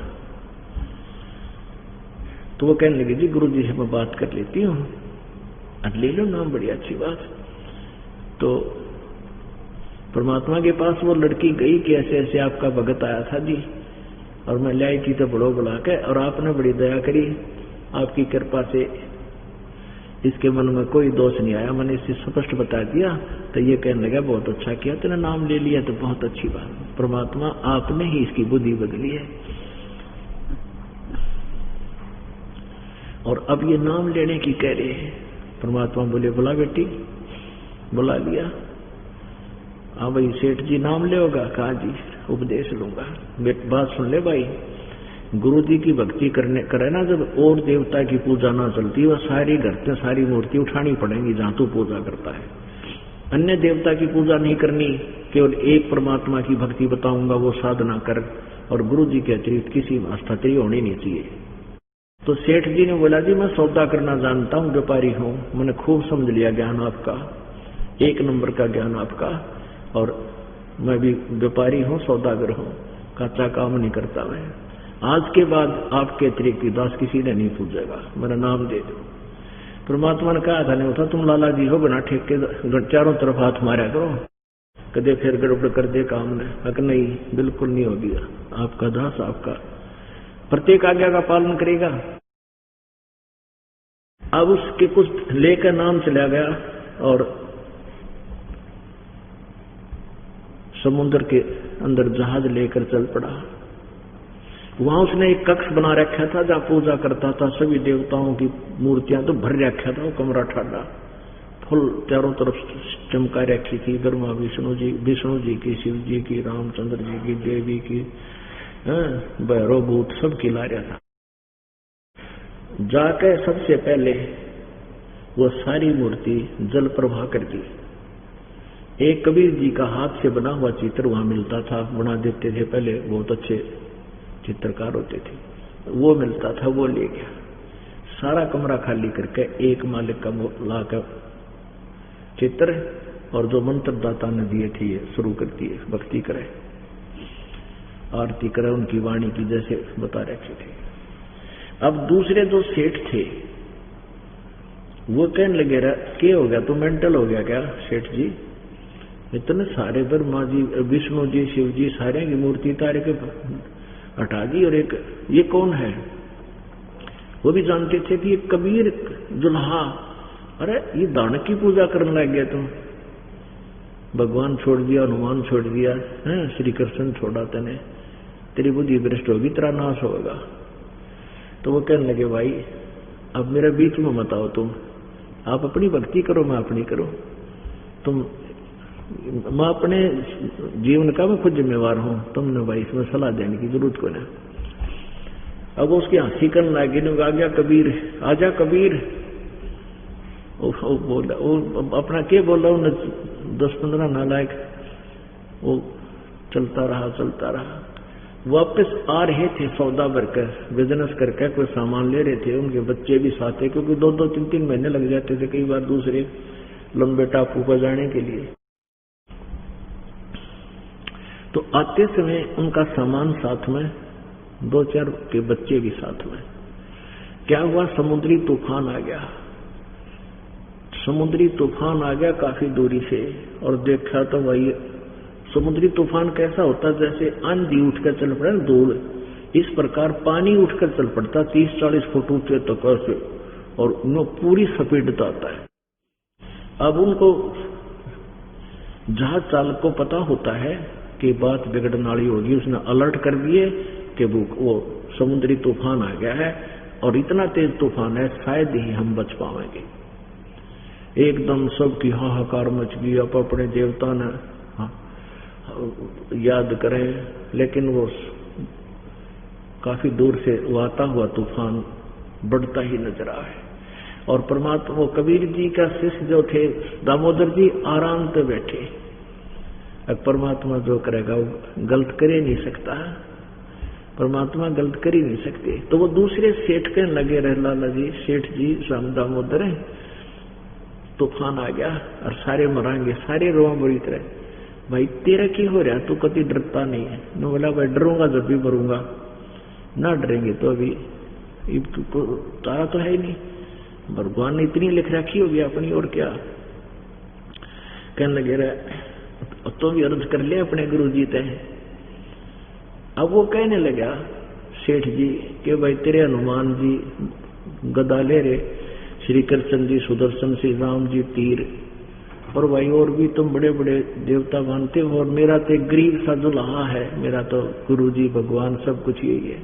तो वो कहने लगी जी गुरु जी से मैं बात कर लेती हूँ, ले लो नाम, बड़ी अच्छी बात। तो परमात्मा के पास वो लड़की गई कि ऐसे ऐसे आपका भगत आया था जी, और मैं लाई थी तो बड़ो बुला के, और आपने बड़ी दया करी, आपकी कृपा से इसके मन में कोई दोष नहीं आया, मैंने इसे स्पष्ट बता दिया। तो ये कहने लगा बहुत अच्छा किया, तेरा नाम ले लिया तो बहुत अच्छी बात, परमात्मा आपने ही इसकी बुद्धि बदली है। और अब ये नाम लेने की कह रहे हैं। परमात्मा बोले बुला बेटी, बुला लिया। हाँ भाई सेठ जी नाम ले होगा, कहा जी उपदेश लूंगा। बात सुन ले भाई, गुरु जी की भक्ति करे ना जब, और देवता की पूजा ना चलती, वह सारी घर से सारी मूर्ति उठानी पड़ेगी जहां तू पूजा करता है। अन्य देवता की पूजा नहीं करनी, केवल एक परमात्मा की भक्ति बताऊंगा, वो साधना कर, और गुरु जी के अतिरिक्त किसी में आस्था तेरी होनी नहीं चाहिए। तो सेठ जी ने बोला जी मैं सौदा करना जानता हूँ, व्यापारी हूँ, मैंने खूब समझ लिया ज्ञान आपका, 1 नंबर का ज्ञान आपका, और मैं भी व्यापारी हूँ, सौदागर हूँ, कच्चा काम नहीं करता मैं। आज के बाद आपके अतिरिक्त दास किसी ने नहीं पूजेगा, मेरा नाम दे दो। परमात्मा ने कहा था नहीं होता, तुम लाला जी हो, बना ठेके चारों तरफ हाथ मारा करो, कदे फिर गड़बड़ कर दे काम ने। अगर नहीं, बिल्कुल नहीं हो गया, आपका दास आपका प्रत्येक आज्ञा का पालन करेगा। अब उसके कुछ लेकर नाम चला गया और समुद्र के अंदर जहाज लेकर चल पड़ा। वहां उसने एक कक्ष बना रखा था जहां पूजा करता था, सभी देवताओं की मूर्तियां तो भर रखा था। वो कमरा ठाडा फुल चारों तरफ चमका रखी थी, ब्रह्मा विष्णु जी की, शिव जी की, रामचंद्र जी की, देवी की, भैरव भूत सब खिला रहा था। जाके सबसे पहले वो सारी मूर्ति जल प्रवाह कर दी। एक कबीर जी का हाथ से बना हुआ चित्र वहां मिलता था, बना देते थे पहले, बहुत अच्छे चित्रकार होते थे, वो मिलता था, वो ले गया। सारा कमरा खाली करके एक मालिक का लाकर चित्र और जो मंत्र दाता ने दिए थे ये शुरू कर दिए, भक्ति करे, आरती करे, उनकी वाणी की जैसे बता रखे थे। अब दूसरे जो सेठ थे वो कहने लगे क्या हो गया, तो मेंटल हो गया क्या सेठ जी, इतने सारे ब्रह्मा जी, विष्णु जी, शिव जी, सारे की मूर्ति तारे के हटा दी, और एक ये कौन है। वो भी जानते थे कि ये कबीर दुल्हा, अरे ये दान की पूजा करने लग गया, तुम भगवान छोड़ दिया, हनुमान छोड़ दिया, है श्री कृष्ण छोड़ा, तेने तेरी बुद्धि भ्रष्ट होगी, तेरा नाश होगा। तो वो कहने लगे भाई अब मेरे बीच में मत आओ, तुम आप अपनी भक्ति करो, मैं अपनी करूं, मैं अपने जीवन का मैं खुद जिम्मेवार हूं, तुमने भाई इसमें सलाह देने की जरूरत को नहीं। अब उसकी हंसी करने लगी, आ गया कबीर, आजा कबीर। वो बोला, वो अपना क्या बोला, 10-15 नालायक, वो चलता रहा। वापस आ रहे थे सौदा भरकर, बिजनेस करके कोई सामान ले रहे थे, उनके बच्चे भी साथ थे, क्योंकि 2-2, 3-3 महीने लग जाते थे कई बार दूसरे लंबे टापू पर जाने के लिए। तो आते समय उनका सामान साथ में, 2-4 के बच्चे भी साथ में। क्या हुआ, समुद्री तूफान आ गया। समुद्री तूफान आ गया काफी दूरी से, और देखा तो वही समुद्री तूफान कैसा होता, जैसे आंधी उठकर चल पड़े धूल, इस प्रकार पानी उठकर चल पड़ता 30-40 फुट ऊंचे तक से, और उनको पूरी स्पीडता आता है। अब उनको जहाज चालक को पता होता है कि बात बिगड़ने वाली होगी, उसने अलर्ट कर दिए कि वो समुद्री तूफान आ गया है और इतना तेज तूफान है शायद ही हम बच पाएंगे। एकदम सबकी हाहाकार मच गई। अब अपने देवता ने याद करें, लेकिन वो काफी दूर से आता हुआ तूफान बढ़ता ही नजर आया है। और परमात्मा वो कबीर जी का शिष्य जो थे दामोदर जी आराम से बैठे। अब परमात्मा जो करेगा वो गलत कर ही नहीं सकता, परमात्मा गलत कर ही नहीं सकते। तो वो दूसरे सेठ के लगे रहे, लाला जी सेठ जी स्वामी दामोदर है, तूफान आ गया और सारे मरांगे, सारे रोआ बड़ी तरह। भाई तेरा क्या हो रहा, तू कभी डरता नहीं है? मैं बोला भाई डरूंगा जब भी मरूंगा, ना डरेंगे तो अभी तारा तो है ही नहीं, भगवान ने इतनी लिख रखी होगी अपनी, और क्या। कहने लगे रहे तो भी अर्ज कर ले अपने गुरु जी तय। अब वो कहने लगा सेठ जी कि भाई तेरे हनुमान जी गदा ले रे, श्री कृष्ण जी सुदर्शन, श्री राम जी तीर, और भाई और भी तुम बड़े बड़े देवता मानते हो, और मेरा तो एक गरीब सा दुल्हा है, मेरा तो गुरु जी भगवान सब कुछ यही है।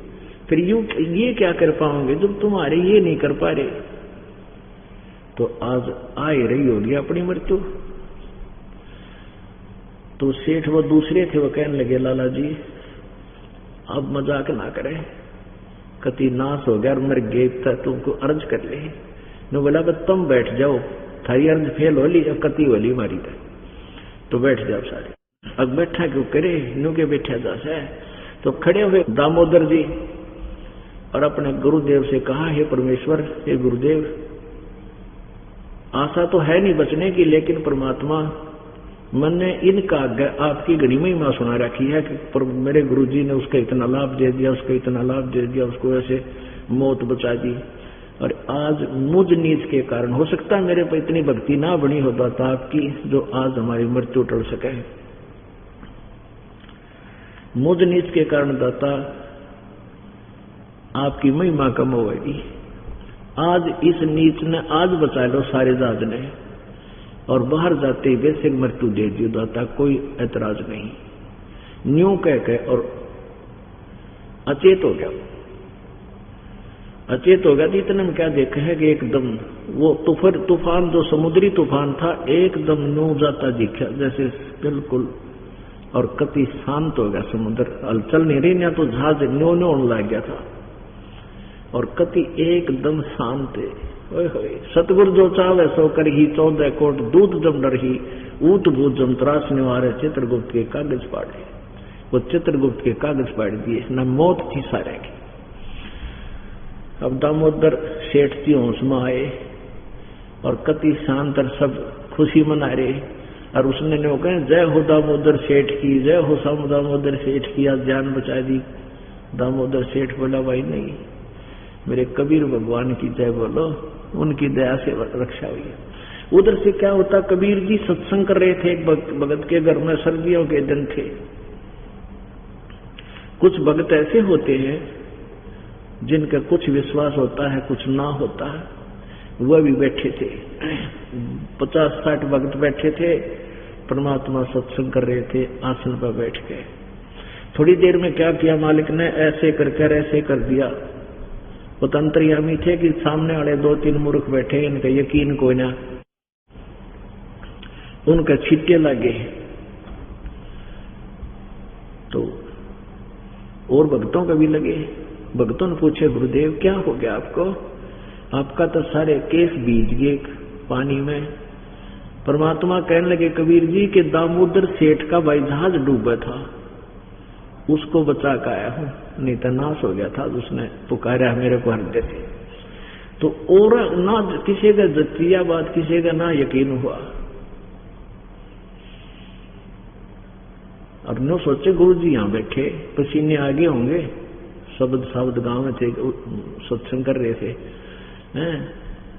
फिर ये क्या कर पाओगे जब तुम्हारे ये नहीं कर पा रहे? तो आज आ ही रही होगी अपनी मृत्यु। तो सेठ वो दूसरे थे, वो कहने लगे लाला जी अब मजाक ना करे, कति नाश हो गया और मर गए, तुमको अर्ज कर ले। ने बोला बस तुम बैठ जाओ, थारी अर्ज फेल हो ली, अब कति हो ली मारी था, तो बैठ जाओ सारे। अब बैठा क्यों करे, नु के बैठा जा है। तो खड़े हुए दामोदर जी और अपने गुरुदेव से कहा, हे परमेश्वर, हे गुरुदेव, आशा तो है नहीं बचने की, लेकिन परमात्मा मैंने इनका आपकी घड़ी में ही मां सुना रखी है कि पर मेरे गुरुजी ने उसका इतना लाभ दे दिया, उसको इतना लाभ दे दिया, उसको ऐसे मौत बचा दी। और आज मुझ नीच के कारण, हो सकता है मेरे पर इतनी भक्ति ना बनी हो दाता आपकी जो आज हमारी मृत्यु टल सके। मुझ नीच के कारण दाता आपकी महिमा कम होगी। आज इस नीच ने आज बचा लो सारे जात ने, और बाहर जाते ही वैसे मृत्यु दे दियो दाता, कोई ऐतराज नहीं। न्यू कह के और अचेत हो गया। अचेत हो गया तो इतने में क्या देखा है कि एकदम वो तूफान जो समुद्री तूफान था एकदम न्यू जाता दिखा जैसे बिल्कुल, और कति शांत हो गया समुद्र, हलचल नहीं रही, ना तो जहाज न्यू न्यू होने लग गया था, और कति एकदम शांत है। सतगुरु जो चावे सो कर ही 14 कोट दूध जम डर ही, ऊत भूत जम त्रास निवारे, चित्रगुप्त के कागज पाड़े। वो चित्रगुप्त के कागज पाड़ दिए, न मौत थी सारे की। अब दामोदर सेठ जी होश में आए और कति शांत और सब खुशी मना रहे, और उसने ने कहा जय हो दामोदर सेठ की, जय हो दामोदर सेठ की, आज जान बचा दी। दामोदर सेठ बोला भाई नहीं, मेरे कबीर भगवान की जय बोलो, उनकी दया से रक्षा हुई है। उधर से क्या होता, कबीर जी सत्संग कर रहे थे एक भगत के घर में, सर्दियों के दिन थे। कुछ भगत ऐसे होते हैं जिनका कुछ विश्वास होता है कुछ ना होता है, वह भी बैठे थे। 50-60 भगत बैठे थे, परमात्मा सत्संग कर रहे थे, आसन पर बैठ गए। थोड़ी देर में क्या किया मालिक ने, ऐसे कर ऐसे कर दिया। वो तंत्रियामी थे कि सामने वाले 2-3 मूर्ख बैठे, इनका यकीन कोई ना, उनका छिट्टे लगे। तो और भक्तों का भी लगे। भक्तों ने पूछे गुरुदेव क्या हो गया आपको, आपका तो सारे केस भीज गए पानी में। परमात्मा कहने लगे कबीर जी के दामोदर सेठ का भाई जहाज डूबा था, उसको बचा के आया हूं, नहीं तो नाश हो गया था। उसने पुकारा मेरे को हृदय से, तो और ना किसी का जच्चिया बात, किसी का ना यकीन हुआ। और नो सोचे गुरु जी यहां बैठे, पसीने आगे होंगे, शब्द गांव में थे, सत्संग कर रहे थे हैं,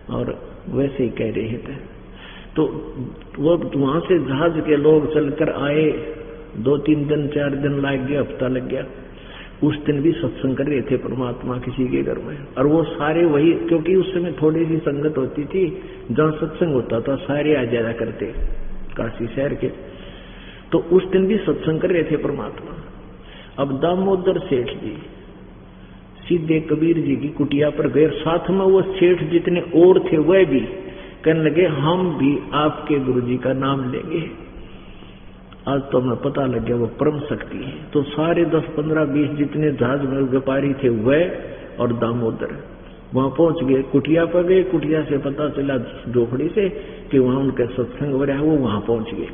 और वैसे ही कह रहे थे। तो वो वहां से जहाज के लोग चलकर आए, 2-3 दिन 4 दिन लग गया, हफ्ता लग गया। उस दिन भी सत्संग कर रहे थे परमात्मा किसी के घर में, और वो सारे वही, क्योंकि उस समय थोड़ी सी संगत होती थी, जहाँ सत्संग होता था सारे आ जाया करते काशी शहर के, तो उस दिन भी सत्संग कर रहे थे परमात्मा। अब दामोदर सेठ जी सीधे कबीर जी की कुटिया पर गए, साथ में वो सेठ जितने और थे वह भी कहने लगे हम भी आपके गुरु जी का नाम लेंगे। आज तो हमें पता लग गया वो परम शक्ति है। तो सारे 10, 15, 20 जितने जहाज में व्यापारी थे वह और दामोदर वहां पहुंच गए, कुटिया पर गए। कुटिया से पता चला झोपड़ी से कि वहां उनके सत्संग हो रहा है, वो वहां पहुंच गए।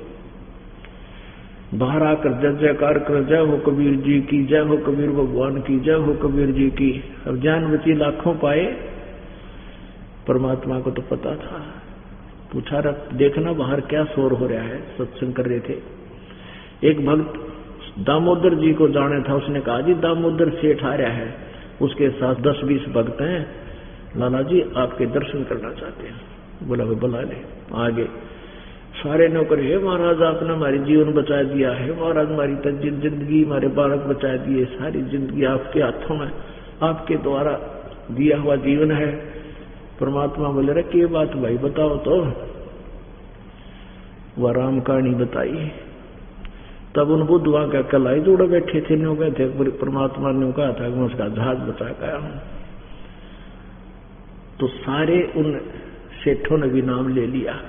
बाहर आकर जय जयकार कर, जय हो कबीर जी की, जय हो कबीर भगवान की, जय हो कबीर जी की। अब जान बची लाखों पाए, परमात्मा को तो पता था। पूछा देखना बाहर क्या शोर हो रहा है, सत्संग कर रहे थे। एक भक्त दामोदर जी को जाने था, उसने कहा जी दामोदर सेठ आ रहा है, उसके साथ 10-20 भक्त हैं, लाला जी आपके दर्शन करना चाहते हैं। बोला बुला ले। आगे सारे नौकर, हे महाराज आपने हमारी जीवन बचा दिया है, महाराज हमारी जिंदगी, हमारे बालक बचा दिए, सारी जिंदगी आपके हाथों में, आपके द्वारा दिया हुआ जीवन है। परमात्मा बोले रे क्या बात भाई बताओ। तो वह राम कहानी बताई। तब उन बुद्धवा का कलाई जोड़े बैठे थे, न्यू गए थे, परमात्मा ने कहा था कि मैं उसका जहाज बचा गया हूं। तो सारे उन सेठों ने भी नाम ले लिया,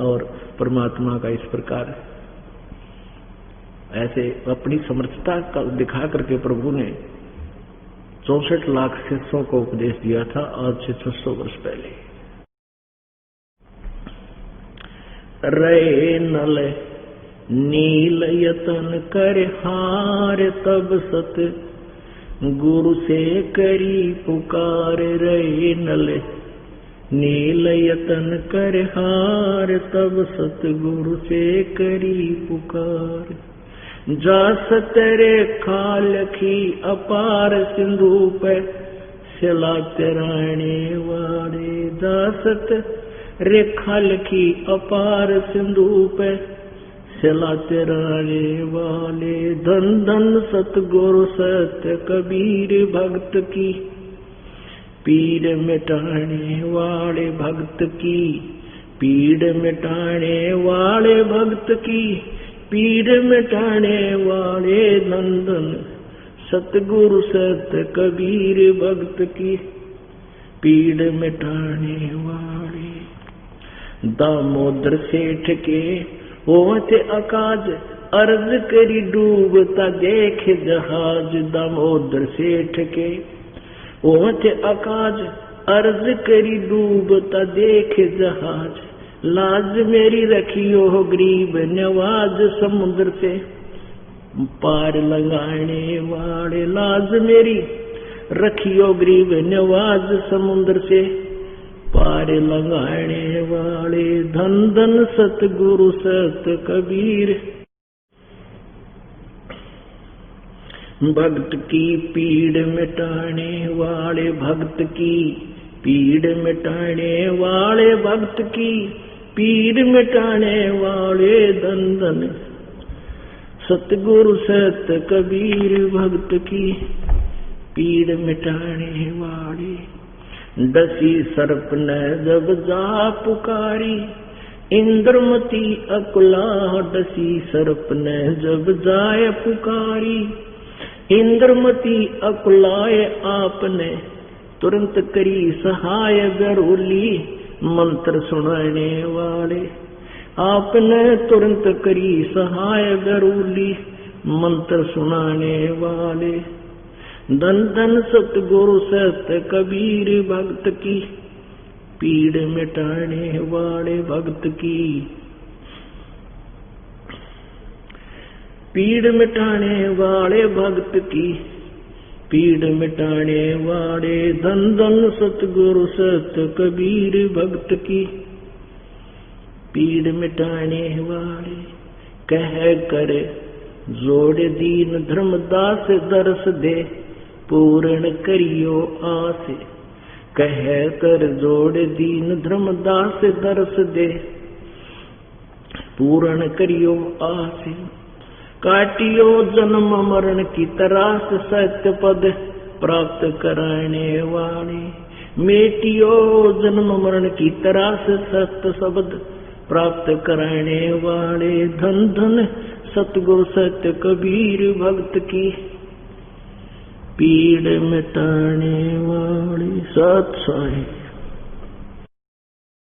और परमात्मा का इस प्रकार ऐसे अपनी समर्थता का दिखा करके प्रभु ने 64 लाख शिष्यों को उपदेश दिया था, आज से 600 वर्ष पहले। रे नल नील यतन कर हार, तब सत गुरु से करी पुकार। रे नल नील यतन कर हार, तब सतगुरु से करी पुकार। जास तेरे खालखी अपार सिंधु पे, सिला तेराने वाले। जासत रेखा लखी अपार सिंधु पे, सिला तेराने वाले। धन धन सतगुरु सत्य कबीर भक्त की, पीड़ मिटाने वाले भक्त की। पीड़ मिटाने वाले भक्त की, पीड़ मिटाने वाले। नंदन सतगुरु सत्य कबीर भक्त की, पीड़ मिटाने वाले। दामोदर सेठ के होते अकाज, अर्ज करी डूबता देख जहाज। दामोदर सेठ के होते अकाज, अर्ज करी डूबता देख जहाज। लाज मेरी रखियो हो गरीब नवाज, समुद्र से पार लगाने वाले। लाज मेरी रखियो गरीब नवाज, समुद्र से पार लगाने वाले। धन धन सतगुरु सत कबीर भक्त की, पीड़ मिटाने वाले भक्त की। पीड़ मिटाने वाले भक्त की, पीड़ मिटाने वाले। धन धन सतगुरु सत कबीर भक्त की, पीड़ मिटाने वाले। डसी सर्प न जब जा पुकारी, इंद्रमती अकुला। डसी सर्प न जब जाय पुकारी, इंद्रमती अकुलाए। आपने तुरंत करी सहाय गरोली, मंत्र सुनाने वाले। आपने तुरंत करी सहाय गरोली, मंत्र सुनाने वाले। धन धन सतगुरु सत कबीर भक्त की, पीड़ मिटाने वाले भक्त की। पीड़ मिटाने वाले भक्त की, पीड़ मिटाने वाले। धन धन सतगुरु सत कबीर भक्त की, पीड़ मिटाने वाले। कह कर जोड़ दीन धर्मदास, दर्श दे पूर्ण करियो आस। कह कर जोड़ दीन धर्मदास, दर्श दे पूर्ण करियो आस। काटियो जन्म मरण की तरास सत्य पद प्राप्त कराने वाले। मेटियो जन्म मरण की तरास सत्य शब्द प्राप्त कराने वाले। धन धन सतगुरु सत्य कबीर भक्त की पीड़ मिटाने वाले। सत साई।